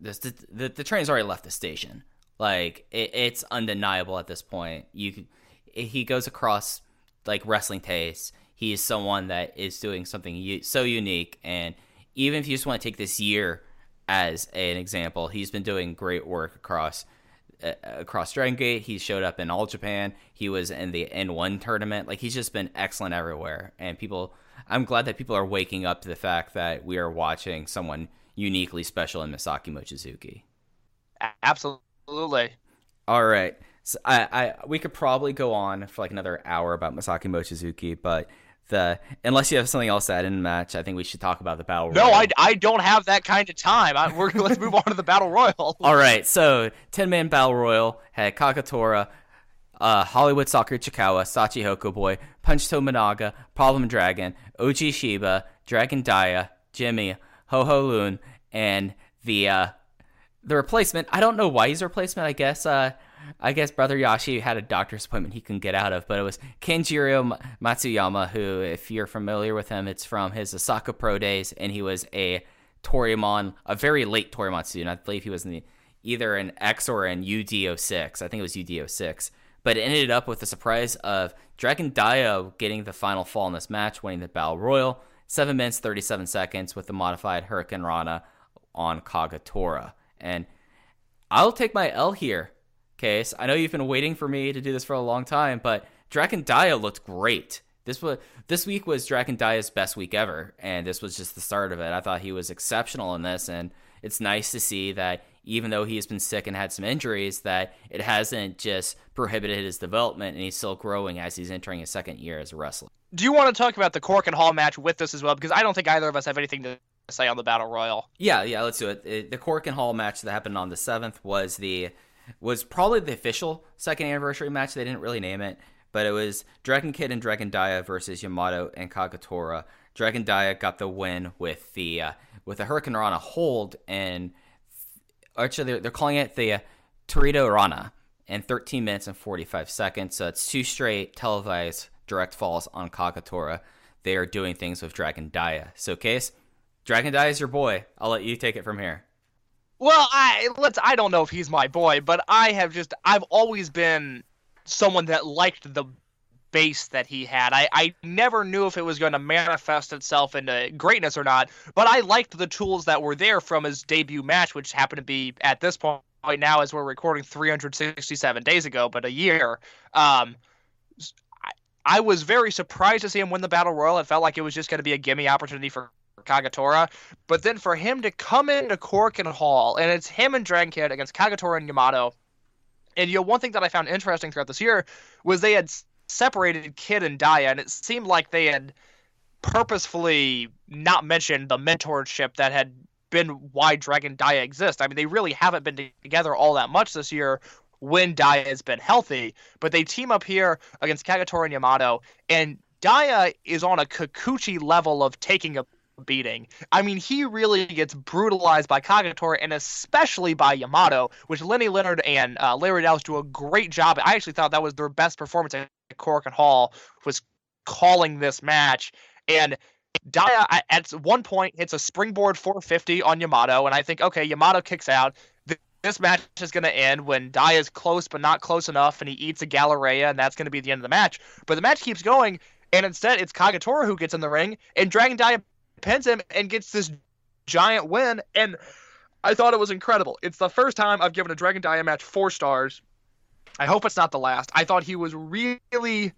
the train's already left the station. Like, it's undeniable at this point. He goes across, like, wrestling taste. He is someone that is doing something so unique. And even if you just want to take this year as an example, he's been doing great work across Dragon Gate. He showed up in All Japan. He was in the N1 tournament. Like, he's just been excellent everywhere. And I'm glad that people are waking up to the fact that we are watching someone uniquely special in Masaki Mochizuki. Absolutely. All right. So we could probably go on for like another hour about Masaki Mochizuki, but unless you have something else to add in the match, I think we should talk about the Battle No, Royal. I don't have that kind of time. Let's move on to the Battle Royal. All right, so 10-man Battle Royal had Kagetora, Hollywood Soccer Chikawa, Sachi Hokoboy, Punch Tominaga, Problem Dragon, OG Shiba, Dragon Dia, Jimmy, Ho-Ho Loon, and the replacement. I don't know why he's a replacement. I guess Brother Yashi had a doctor's appointment he couldn't get out of, but it was Kenjiro Matsuyama, who, if you're familiar with him, it's from his Osaka Pro days, and he was a Toryumon, a very late Toryumon student. I believe he was either an X or an UD06. I think it was UD06. But it ended up with the surprise of Dragon Dia getting the final fall in this match, winning the Battle Royal, 7 minutes, 37 seconds with the modified Hurricane Rana on Kagetora. And I'll take my L here, Case. I know you've been waiting for me to do this for a long time, but Dragon Dia looked great. This week was Dragon Dia's best week ever, and this was just the start of it. I thought he was exceptional in this, and it's nice to see that even though he's been sick and had some injuries, that it hasn't just prohibited his development, and he's still growing as he's entering his second year as a wrestler. Do you want to talk about the Cork and Hall match with this as well? Because I don't think either of us have anything to say on the Battle Royal. Yeah, let's do it. The Cork and Hall match that happened on the 7th was probably the official second anniversary match. They didn't really name it, but it was Dragon Kid and Dragon Dia versus Yamato and Kagetora. Dragon Dia got the win with the Hurricane Rana hold, and actually they're calling it the Torito Rana, in 13 minutes and 45 seconds. So it's 2 straight televised direct falls on Kagetora. They are doing things with Dragon Dia. So, Case, Dragon Dia is your boy. I'll let you take it from here. Well, I don't know if he's my boy, but I've always been someone that liked the base that he had. I never knew if it was going to manifest itself into greatness or not, but I liked the tools that were there from his debut match, which happened to be at this point now as we're recording 367 days ago, but a year. I was very surprised to see him win the Battle Royal. It felt like it was just going to be a gimme opportunity for Kagetora, but then for him to come into Cork and Hall, and it's him and Dragon Kid against Kagetora and Yamato. And one thing that I found interesting throughout this year was they had separated Kid and Dia, and it seemed like they had purposefully not mentioned the mentorship that had been why Dragon Dia exists. I mean, they really haven't been together all that much this year when Dia has been healthy, but they team up here against Kagetora and Yamato, and Dia is on a Kikuchi level of taking a beating. I mean, he really gets brutalized by Kagetora and especially by Yamato, which Lenny Leonard and Larry Dallas do a great job. I actually thought that was their best performance at Cork and Hall, was calling this match. And Dia at one point hits a springboard 450 on Yamato, and I think, okay, Yamato kicks out. This match is going to end when Dia is close but not close enough, and he eats a Galleria, and that's going to be the end of the match. But the match keeps going, and instead it's Kagetora who gets in the ring, and Dragon Dia pins him and gets this giant win, and I thought it was incredible. It's the first time I've given a Dragon Dia match 4 stars. I hope it's not the last. I thought he was really,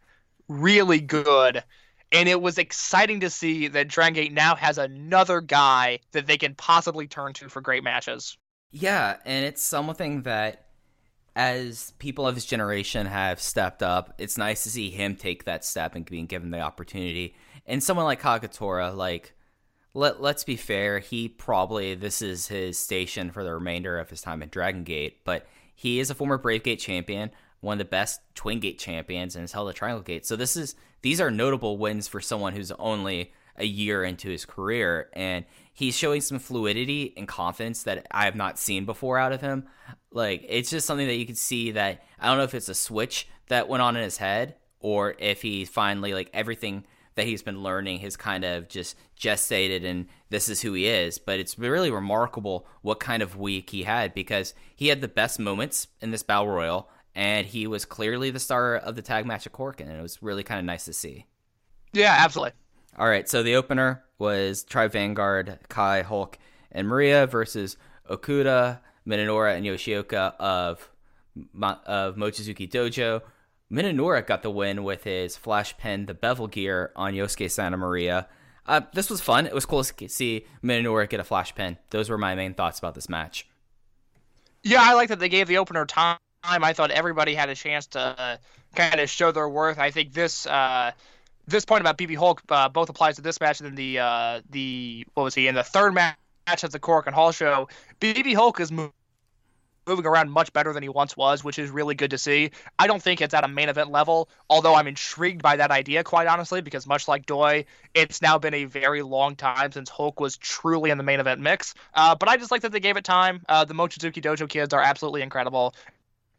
really good, and it was exciting to see that Dragon Gate now has another guy that they can possibly turn to for great matches. Yeah, and it's something that as people of his generation have stepped up, it's nice to see him take that step and being given the opportunity. And someone like Kagetora, like, let's be fair, this is his station for the remainder of his time at Dragon Gate, but he is a former Brave Gate champion, one of the best Twin Gate champions, and has held a Triangle Gate. So these are notable wins for someone who's only a year into his career, and he's showing some fluidity and confidence that I have not seen before out of him. Like, it's just something that you can see that, I don't know if it's a switch that went on in his head, or if he finally, like, everything that he's been learning has kind of just gestated and this is who he is. But it's really remarkable what kind of week he had, because he had the best moments in this Battle Royal, and he was clearly the star of the tag match at Cork, and it was really kind of nice to see. Yeah, absolutely. All right, so the opener was Tribe Vanguard, Kai, Hulk, and Maria versus Okuda, Minoura, and Yoshioka of Mochizuki Dojo. Minoura got the win with his flash pin, the bevel gear, on Yosuke Santa Maria. This was fun. It was cool to see Minoura get a flash pin. Those were my main thoughts about this match. Yeah, I like that they gave the opener time. I thought everybody had a chance to kind of show their worth. I think this this point about BB Hulk both applies to this match and then the what was he in the third match of the Cork and Hall show. BB Hulk is moving around much better than he once was, which is really good to see. I don't think it's at a main event level, although I'm intrigued by that idea, quite honestly, because much like Doi, it's now been a very long time since Hulk was truly in the main event mix. But I just like that they gave it time. The Mochizuki Dojo kids are absolutely incredible,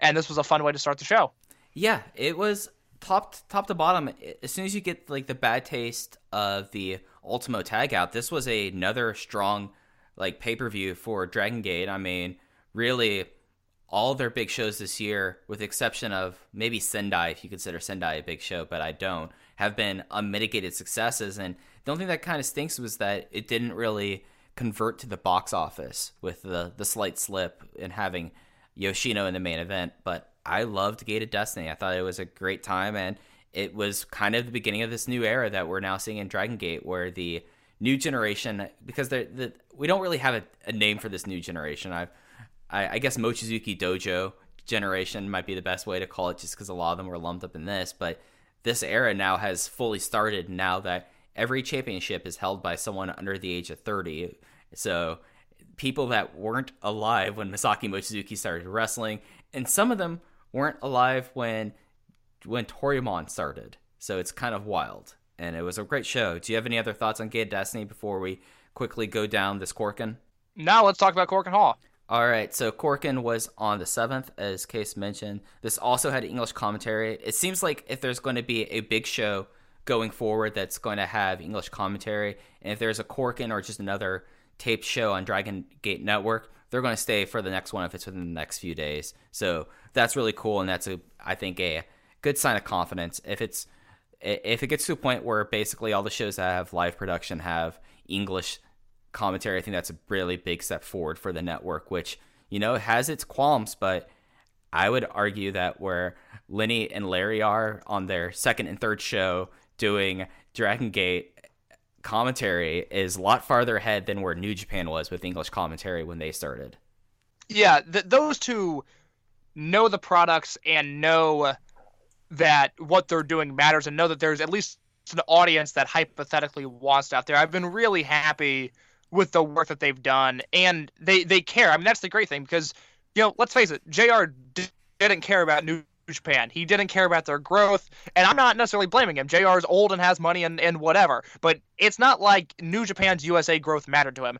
and this was a fun way to start the show. Yeah, it was top to bottom. As soon as you get like the bad taste of the Ultimo tag out, this was another strong like pay-per-view for Dragon Gate. I mean, really, all their big shows this year, with the exception of maybe Sendai, if you consider Sendai a big show, but I don't, have been unmitigated successes. And the only thing that kind of stinks was that it didn't really convert to the box office with the slight slip in having Yoshino in the main event. But I loved Gate of Destiny. I thought it was a great time, and it was kind of the beginning of this new era that we're now seeing in Dragon Gate, where the new generation, because we don't really have a name for this new generation. I guess Mochizuki Dojo generation might be the best way to call it, just because a lot of them were lumped up in this. But this era now has fully started now that every championship is held by someone under the age of 30. So people that weren't alive when Masaki Mochizuki started wrestling, and some of them weren't alive when Toryumon started. So it's kind of wild. And it was a great show. Do you have any other thoughts on Gate of Destiny before we quickly go down this Korakuen? Now let's talk about Cork and Hall. All right, so Korakuen was on the 7th, as Case mentioned. This also had English commentary. It seems like if there's going to be a big show going forward that's going to have English commentary, and if there's a Korakuen or just another taped show on Dragon Gate Network, they're going to stay for the next one if it's within the next few days. So that's really cool, and that's, I think, a good sign of confidence. If it gets to a point where basically all the shows that have live production have English commentary, I think that's a really big step forward for the network, which, has its qualms, but I would argue that where Lenny and Larry are on their second and third show doing Dragon Gate commentary is a lot farther ahead than where New Japan was with English commentary when they started. Yeah, those two know the products and know that what they're doing matters and know that there's at least an audience that hypothetically wants it out there. I've been really happy with the work that they've done, and they care. I mean, that's the great thing, because, let's face it, JR didn't care about New Japan. He didn't care about their growth, and I'm not necessarily blaming him. JR is old and has money and whatever, but it's not like New Japan's USA growth mattered to him.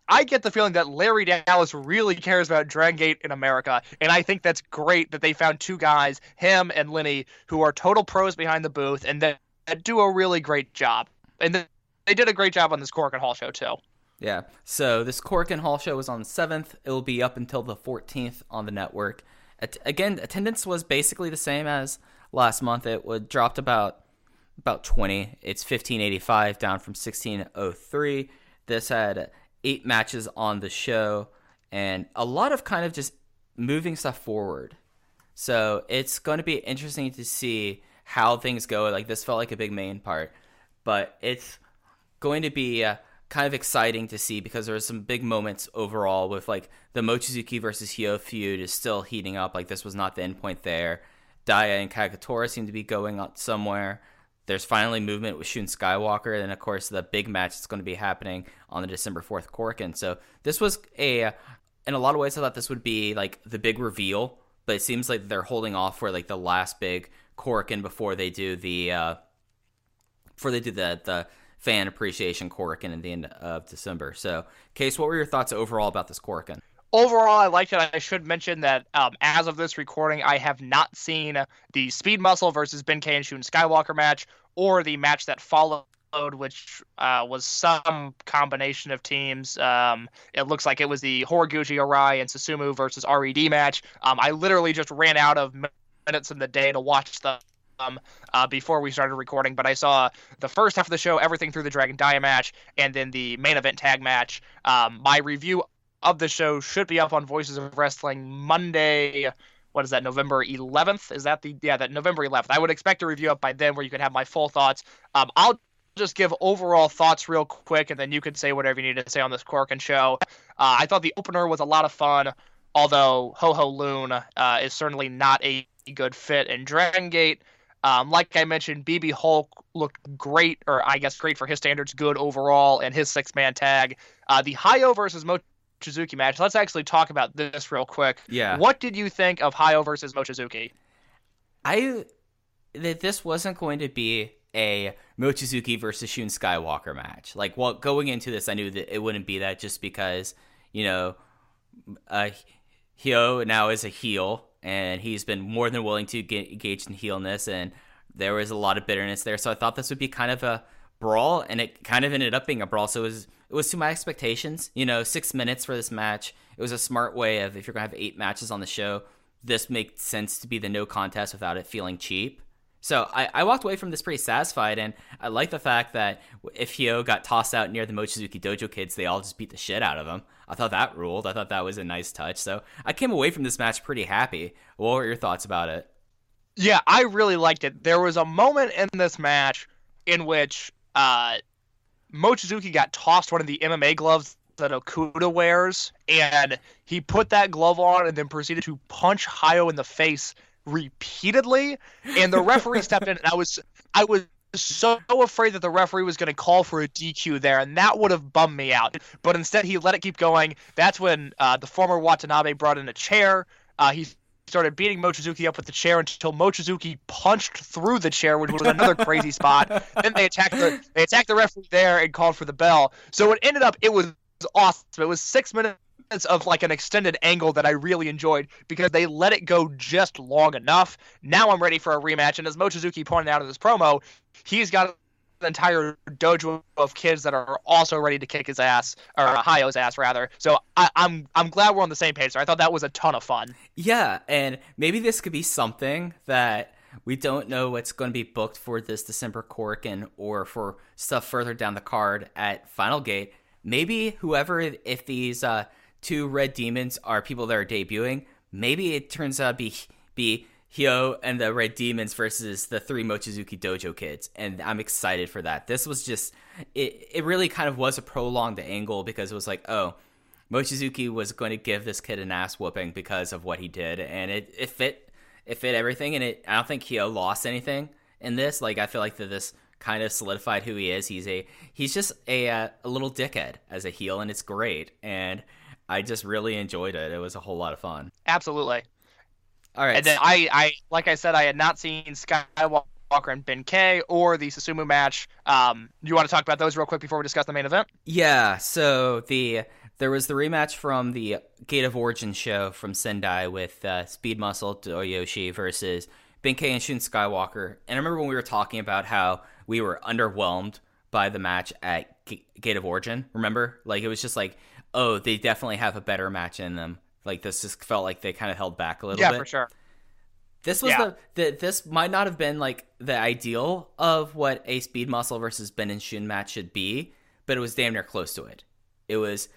I get the feeling that Larry Dallas really cares about Dragon Gate in America, and I think that's great that they found two guys, him and Lenny, who are total pros behind the booth and that do a really great job. And they did a great job on this Korakuen Hall show, too. Yeah, so this Korakuen Hall show was on the 7th. It will be up until the 14th on the network. Again, attendance was basically the same as last month. It would dropped about 20. It's 1585 down from 1603. This had 8 matches on the show and a lot of kind of just moving stuff forward. So it's going to be interesting to see how things go. Like, this felt like a big main part, but it's going to be kind of exciting to see, because there was some big moments overall with, like, the Mochizuki versus Hyo feud is still heating up. Like, this was not the end point there. Daya and Kagetora seem to be going on somewhere. There's finally movement with Shun Skywalker, and of course the big match that's going to be happening on the December 4th Korakuen. So this was in a lot of ways I thought this would be like the big reveal, but it seems like they're holding off for like the last big Korakuen before they do the fan appreciation Korakuen at the end of December. So, Case, what were your thoughts overall about this Korakuen? Overall, I liked it. I should mention that as of this recording, I have not seen the Speed Muscle versus Ben K and Shun Skywalker match, or the match that followed, which was some combination of teams. It looks like it was the Horiguchi Arai and Susumu versus RED match. I literally just ran out of minutes in the day to watch them before we started recording, but I saw the first half of the show, everything through the Dragon Dia match, and then the main event tag match. My review of the show should be up on Voices of Wrestling Monday. What is that, November 11th? Is that that November 11th? I would expect a review up by then where you can have my full thoughts. I'll just give overall thoughts real quick, and then you can say whatever you need to say on this Korakuen show. I thought the opener was a lot of fun, although Ho Ho Loon is certainly not a good fit in Dragon Gate. Like I mentioned, BB Hulk looked great, or I guess great for his standards, good overall, and his 6-man tag. The Hayo versus Mochizuki match, let's actually talk about this real quick. Yeah. What did you think of Hayo versus Mochizuki? That this wasn't going to be a Mochizuki versus Shun Skywalker match. Like, well, going into this, I knew that it wouldn't be that just because, Hyo now is a heel, and he's been more than willing to get engaged in heelness, and there was a lot of bitterness there. So I thought this would be kind of a brawl, and it kind of ended up being a brawl. So it was to my expectations. 6 minutes for this match. It was a smart way of, if you're going to have 8 matches on the show, this makes sense to be the no contest without it feeling cheap. So I walked away from this pretty satisfied, and I like the fact that if Hyo got tossed out near the Mochizuki Dojo kids, they all just beat the shit out of him. I thought that ruled. I thought that was a nice touch. So I came away from this match pretty happy. What were your thoughts about it? Yeah, I really liked it. There was a moment in this match in which Mochizuki got tossed one of the MMA gloves that Okuda wears, and he put that glove on and then proceeded to punch Hayo in the face repeatedly, and the referee stepped in, and I was so afraid that the referee was going to call for a DQ there, and that would have bummed me out. But instead, he let it keep going. That's when the former Watanabe brought in a chair. He started beating Mochizuki up with the chair until Mochizuki punched through the chair, which was another crazy spot. Then they attacked the referee there and called for the bell. So it was awesome. It was 6 minutes of like an extended angle that I really enjoyed because they let it go just long enough. Now I'm ready for a rematch, and as Mochizuki pointed out in this promo, he's got an entire dojo of kids that are also ready to kick his ass, or Hayo's ass rather. So I'm glad we're on the same page. So I thought that was a ton of fun. Yeah, and maybe this could be something that we don't know what's going to be booked for this December Korakuen or for stuff further down the card at Final Gate. Maybe if these 2 Red Demons are people that are debuting, maybe it turns out to be Hyo and the Red Demons versus the 3 Mochizuki Dojo kids, and I'm excited for that. This was just, it really kind of was a prolonged angle because it was like, oh, Mochizuki was going to give this kid an ass whooping because of what he did, and it fit everything, and I don't think Hyo lost anything in this. Like, I feel like that this kind of solidified who he is. He's just a little dickhead as a heel, and it's great, and I just really enjoyed it. It was a whole lot of fun. Absolutely. All right. And then I like I said, I had not seen Skywalker and Ben-K or the Susumu match. You want to talk about those real quick before we discuss the main event? Yeah. So there was the rematch from the Gate of Origin show from Sendai with Speed Muscle Doyoshi versus Ben-K and Shun Skywalker. And I remember when we were talking about how we were underwhelmed by the match at Gate of Origin. Remember? Like, it was just like, oh, they definitely have a better match in them. Like, this just felt like they kind of held back a little bit. Yeah, for sure. This was this might not have been like the ideal of what a Speed Muscle versus Ben and Shun match should be, but it was damn near close to it. It was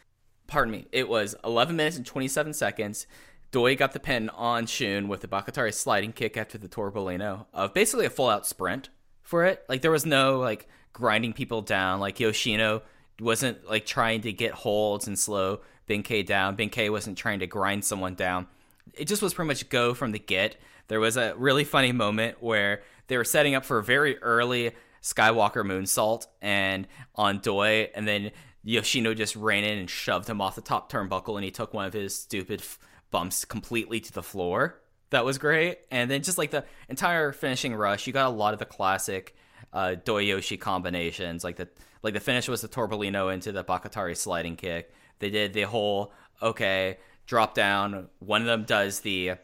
11 minutes and 27 seconds. Doi got the pin on Shun with the Bakatari sliding kick after the Torbolino of basically a full-out sprint for it. Like, there was no, like, grinding people down. Like, Yoshino wasn't, like, trying to get holds and slow Ben-K down. Ben-K wasn't trying to grind someone down. It just was pretty much go from the get. There was a really funny moment where they were setting up for a very early Skywalker moonsault and on Doi, and then Yoshino just ran in and shoved him off the top turnbuckle, and he took one of his stupid bumps completely to the floor. That was great. And then just like the entire finishing rush, you got a lot of the classic Doi-Yoshi combinations. Like the finish was the Torbolino into the Bakatari sliding kick. They did the whole drop down. One of them does the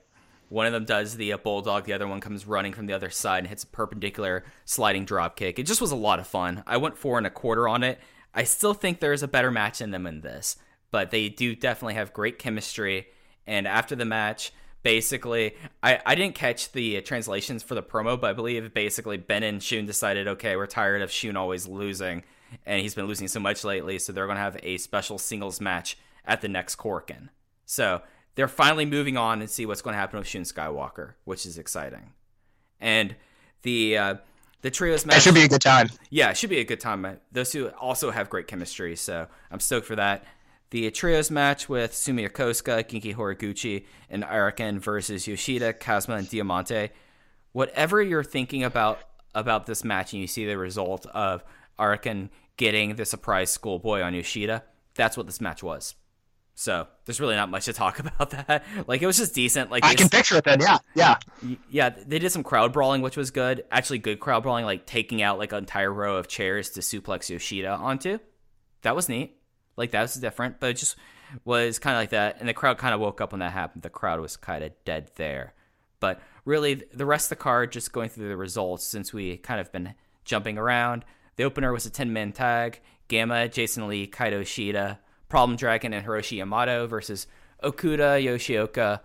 bulldog. The other one comes running from the other side and hits a perpendicular sliding drop kick. It just was a lot of fun. I went 4 1/4 on it. I still think there's a better match in them in this, but they do definitely have great chemistry. And after the match, basically, I didn't catch the translations for the promo, but I believe basically Ben and Shun decided, okay, we're tired of Shun always losing, and he's been losing so much lately, so they're going to have a special singles match at the next Korakuen. So they're finally moving on and see what's going to happen with Shun Skywalker, which is exciting. And the trios match... It should be a good time. Yeah, it should be a good time. Those two also have great chemistry, so I'm stoked for that. The trios match with Sumiya Kosuka, Genki Horiguchi, and Araken versus Yoshida, Kazuma, and Diamante whatever you're thinking about this match and you see the result of Arakan getting the surprise schoolboy on Yoshida, that's what this match was. So there's really not much to talk about that. Like, it was just decent. Like, I can picture it then. Yeah. Yeah, they did some crowd brawling, which was good. Actually, good crowd brawling, like taking out like an entire row of chairs to suplex Yoshida onto. That was neat. Like, that was different, but it just was kind of like that. And the crowd kind of woke up when that happened. The crowd was kind of dead there. But really, the rest of the card, just going through the results, since we kind of been jumping around. The opener was a 10-man tag. Gamma, Jason Lee, Kaito Ishida, Problem Dragon, and Hiroshi Yamato versus Okuda, Yoshioka,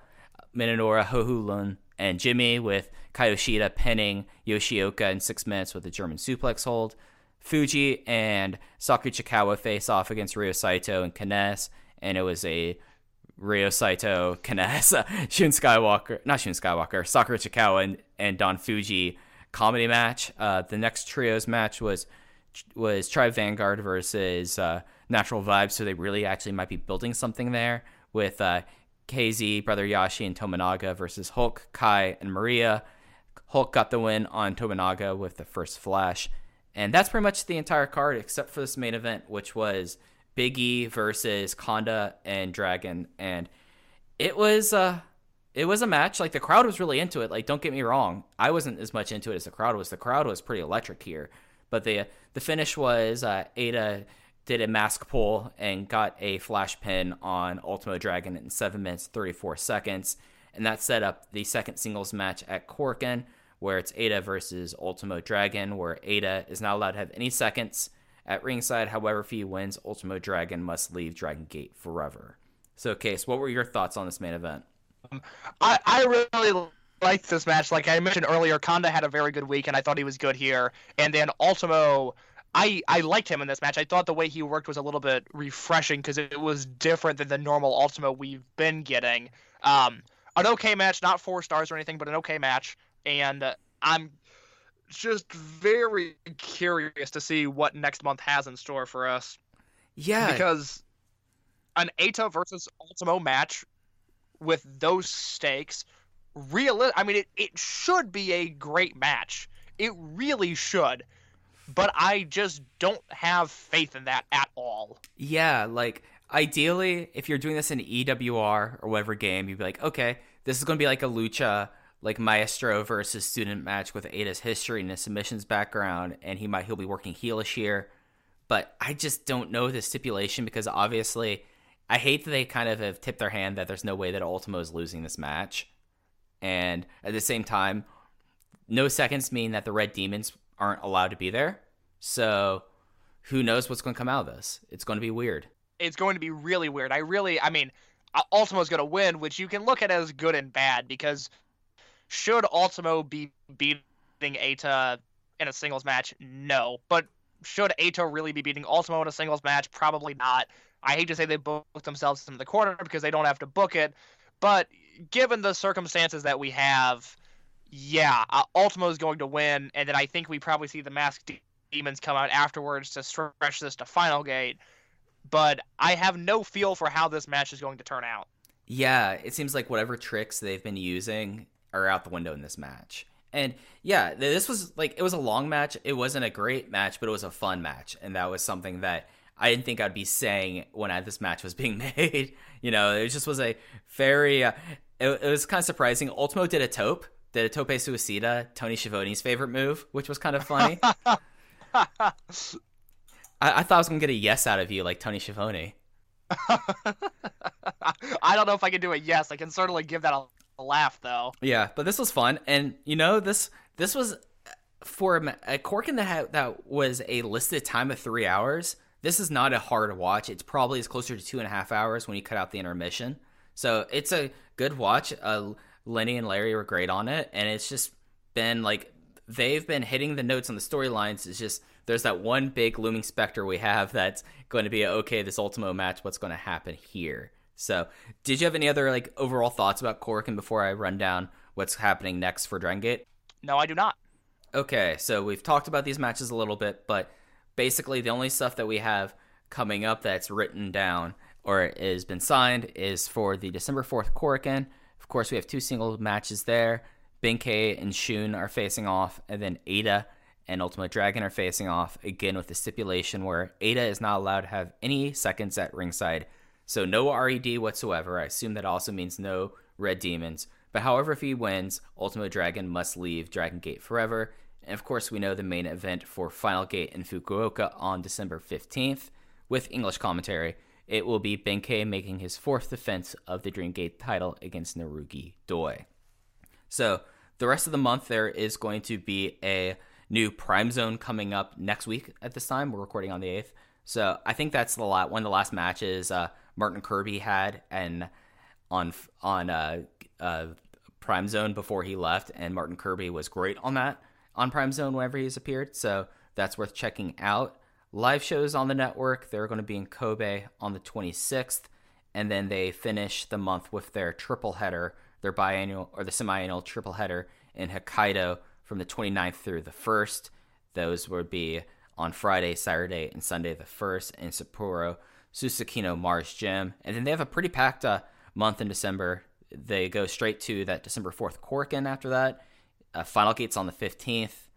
Minoru Hohulun, and Jimmy, with Kaito Ishida pinning Yoshioka in 6 minutes with a German suplex hold. Fuji and Sakura Chikawa face off against Ryo Saito and Kness, and it was a Ryo Saito, Kness, Sakura Chikawa, and Don Fuji comedy match. The next trios match was Tribe Vanguard versus Natural Vibes, so they really actually might be building something there with KZ, Brother Yashi, and Tominaga versus Hulk, Kai, and Maria. Hulk got the win on Tominaga with the first flash. And that's pretty much the entire card, except for this main event, which was Big E versus Konda and Dragon. And it was a match. Like, the crowd was really into it. Like, don't get me wrong, I wasn't as much into it as the crowd was. The crowd was pretty electric here. But the finish was Ada did a mask pull and got a flash pin on Ultimo Dragon in 7 minutes 34 seconds. And that set up the second singles match at Korakuen, where it's Ada versus Ultimo Dragon, where Ada is not allowed to have any seconds at ringside. However, if he wins, Ultimo Dragon must leave Dragon Gate forever. So, Case, what were your thoughts on this main event? I really liked this match. Like I mentioned earlier, Konda had a very good week, and I thought he was good here. And then Ultimo, I liked him in this match. I thought the way he worked was a little bit refreshing because it was different than the normal Ultimo we've been getting. An okay match, not 4 stars or anything, but an okay match. And I'm just very curious to see what next month has in store for us. Yeah. Because an Eita versus Ultimo match with those stakes, it should be a great match. It really should. But I just don't have faith in that at all. Yeah, like, ideally, if you're doing this in EWR or whatever game, you'd be like, okay, this is going to be like a lucha, like Maestro versus student match with Ada's history and his submissions background, and he'll be working heelish here. But I just don't know the stipulation, because obviously I hate that they kind of have tipped their hand that there's no way that Ultimo is losing this match. And at the same time, no seconds mean that the Red Demons aren't allowed to be there. So who knows what's going to come out of this? It's going to be weird. It's going to be really weird. Ultimo's going to win, which you can look at as good and bad, because should Ultimo be beating Eita in a singles match? No. But should Eita really be beating Ultimo in a singles match? Probably not. I hate to say they booked themselves in the corner because they don't have to book it. But given the circumstances that we have, yeah, Ultimo's going to win. And then I think we probably see the Masked Demons come out afterwards to stretch this to Final Gate. But I have no feel for how this match is going to turn out. Yeah, it seems like whatever tricks they've been using are out the window in this match. And yeah, this was it was a long match. It wasn't a great match, but it was a fun match. And that was something that I didn't think I'd be saying when this match was being made. It just was a very, it was kind of surprising. Ultimo did a tope suicida, Tony Schiavone's favorite move, which was kind of funny. I thought I was going to get a yes out of you like Tony Schiavone. I don't know if I can do a yes. I can certainly give that a laugh, though. Yeah, but this was fun. And, this was for a Korakuen that was a listed time of 3 hours. This is not a hard watch. It's probably closer to 2.5 hours when you cut out the intermission. So it's a good watch. Lenny and Larry were great on it. And it's just been they've been hitting the notes on the storylines. It's just there's that one big looming specter we have that's going to be, okay, this Ultimo match, what's going to happen here? So did you have any other overall thoughts about Korakuen before I run down what's happening next for Dragon Gate? No, I do not. Okay, so we've talked about these matches a little bit, but basically the only stuff that we have coming up that's written down or has been signed is for the December 4th Korakuen. Of course, we have 2 single matches there. Benkei and Shun are facing off, and then Ada and Ultimate Dragon are facing off, again with the stipulation where Ada is not allowed to have any seconds at ringside. So no RED whatsoever. I assume that also means no Red Demons. But however, if he wins, Ultimate Dragon must leave Dragon Gate forever. And of course, we know the main event for Final Gate in Fukuoka on December 15th with English commentary. It will be Benkei making his 4th defense of the Dream Gate title against Naruki Doi. So the rest of the month, there is going to be a new Prime Zone coming up next week at this time. We're recording on the 8th. So I think that's one of the last matches Martin Kirby had and on Prime Zone before he left, and Martin Kirby was great on that on Prime Zone whenever he's appeared. So that's worth checking out. Live shows on the network, they're going to be in Kobe on the 26th, and then they finish the month with their triple header, their biannual or the semi-annual triple header in Hokkaido from the 29th through the 1st. Those would be on Friday, Saturday, and Sunday the 1st in Sapporo Susukino Mars Gym. And then they have a pretty packed month in December. They go straight to that December 4th Korakuen after that. Final Gate's on the 15th.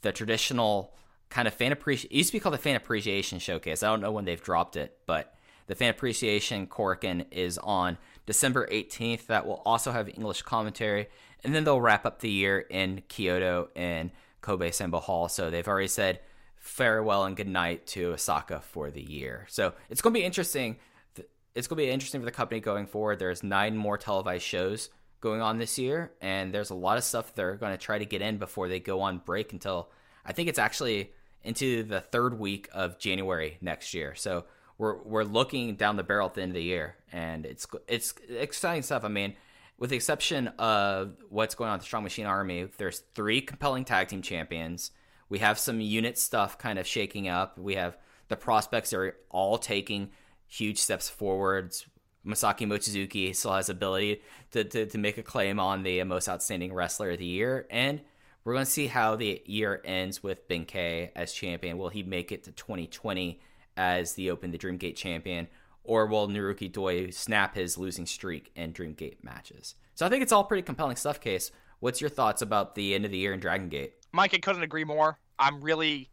The traditional kind of it used to be called the Fan Appreciation Showcase. I don't know when they've dropped it, but the Fan Appreciation Korakuen is on December 18th. That will also have English commentary. And then they'll wrap up the year in Kyoto and Kobe Sanbo Hall. So they've already said farewell and good night to Osaka for the year. So it's going to be interesting. It's going to be interesting for the company going forward. There's 9 more televised shows going on this year, and there's a lot of stuff they're going to try to get in before they go on break until I think it's actually into the 3rd week of January next year. So we're looking down the barrel at the end of the year, and it's exciting stuff. I mean, with the exception of what's going on with the Strong Machine Army, there's 3 compelling tag team champions. We have some unit stuff kind of shaking up. We have the prospects that are all taking huge steps forwards. Masaki Mochizuki still has ability to make a claim on the most outstanding wrestler of the year. And we're going to see how the year ends with Benkei as champion. Will he make it to 2020 as the Open the Dreamgate champion? Or will Naruki Doi snap his losing streak in Dreamgate matches? So I think it's all pretty compelling stuff, Case. What's your thoughts about the end of the year in Dragon Gate? Mike, I couldn't agree more. I'm really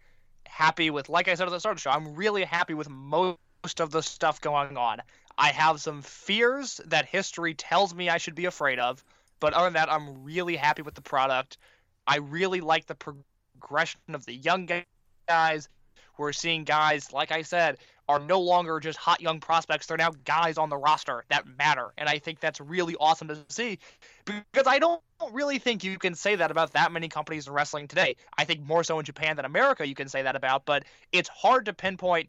happy with, like I said at the start of the show, I'm really happy with most of the stuff going on. I have some fears that history tells me I should be afraid of, but other than that, I'm really happy with the product. I really like the progression of the young guys. We're seeing guys, like I said, are no longer just hot young prospects. They're now guys on the roster that matter. And I think that's really awesome to see, because I don't really think you can say that about that many companies in wrestling today. I think more so in Japan than America you can say that about, but it's hard to pinpoint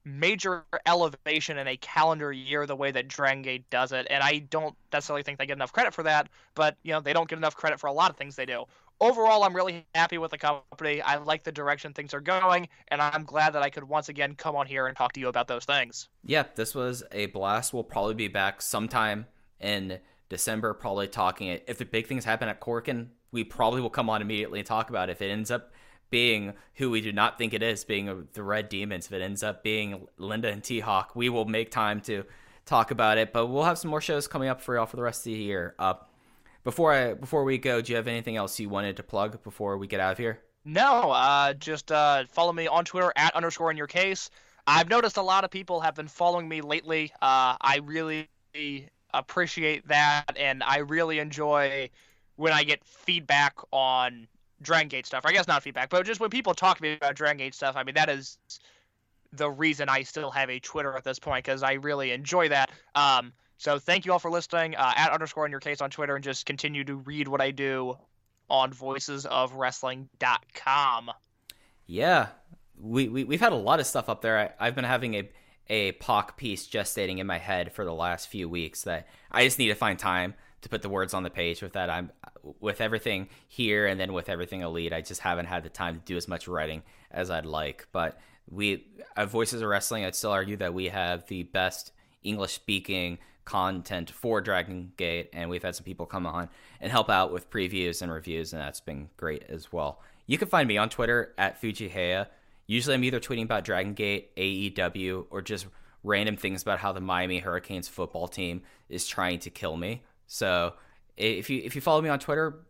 major elevation in a calendar year the way that Dragon Gate does it. And I don't necessarily think they get enough credit for that, but they don't get enough credit for a lot of things they do. Overall, I'm really happy with the company. I like the direction things are going, and I'm glad that I could once again come on here and talk to you about those things. Yeah, this was a blast. We'll probably be back sometime in December, probably talking it. If the big things happen at Korakuen, we probably will come on immediately and talk about it. If it ends up being who we do not think it is, being the Red Demons, if it ends up being Linda and T-Hawk, we will make time to talk about it. But we'll have some more shows coming up for y'all for the rest of the year. Before we go, do you have anything else you wanted to plug before we get out of here? No, just follow me on Twitter @_InYourCase. I've noticed a lot of people have been following me lately. I really appreciate that, and I really enjoy when I get feedback on Dragon Gate stuff. Or I guess not feedback, but just when people talk to me about Dragon Gate stuff. I mean, that is the reason I still have a Twitter at this point, because I really enjoy that. So thank you all for listening. @_InYourCase on Twitter, and just continue to read what I do on voicesofwrestling.com. Yeah, we've had a lot of stuff up there. I've been having a POC piece gestating in my head for the last few weeks that I just need to find time to put the words on the page. With that, I'm with everything here and then with everything Elite, I just haven't had the time to do as much writing as I'd like. But we at Voices of Wrestling, I'd still argue that we have the best English speaking content for Dragon Gate, and we've had some people come on and help out with previews and reviews, and that's been great as well. You can find me on Twitter @FujiHeya. Usually I'm either tweeting about Dragon Gate, AEW, or just random things about how the Miami Hurricanes football team is trying to kill me. So if you follow me on Twitter,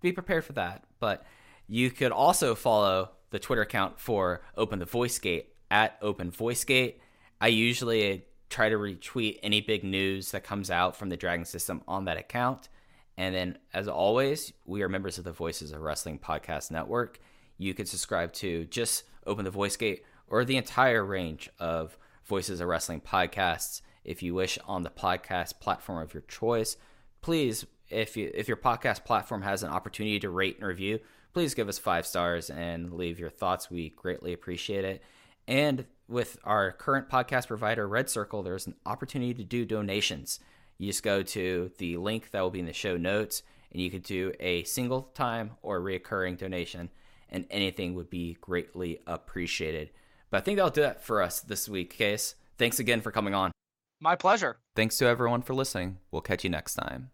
be prepared for that. But you could also follow the Twitter account for Open the Voice Gate at Open Voice Gate. I usually try to retweet any big news that comes out from the Dragon system on that account. And then, as always, we are members of the Voices of Wrestling Podcast Network. You can subscribe to just Open the Voice Gate or the entire range of Voices of Wrestling podcasts if you wish on the podcast platform of your choice. Please, if your podcast platform has an opportunity to rate and review, please give us 5 stars and leave your thoughts. We greatly appreciate it. And with our current podcast provider, Red Circle, there's an opportunity to do donations. You just go to the link that will be in the show notes, and you could do a single time or reoccurring donation, and anything would be greatly appreciated. But I think that'll do it for us this week, Case. Thanks again for coming on. My pleasure. Thanks to everyone for listening. We'll catch you next time.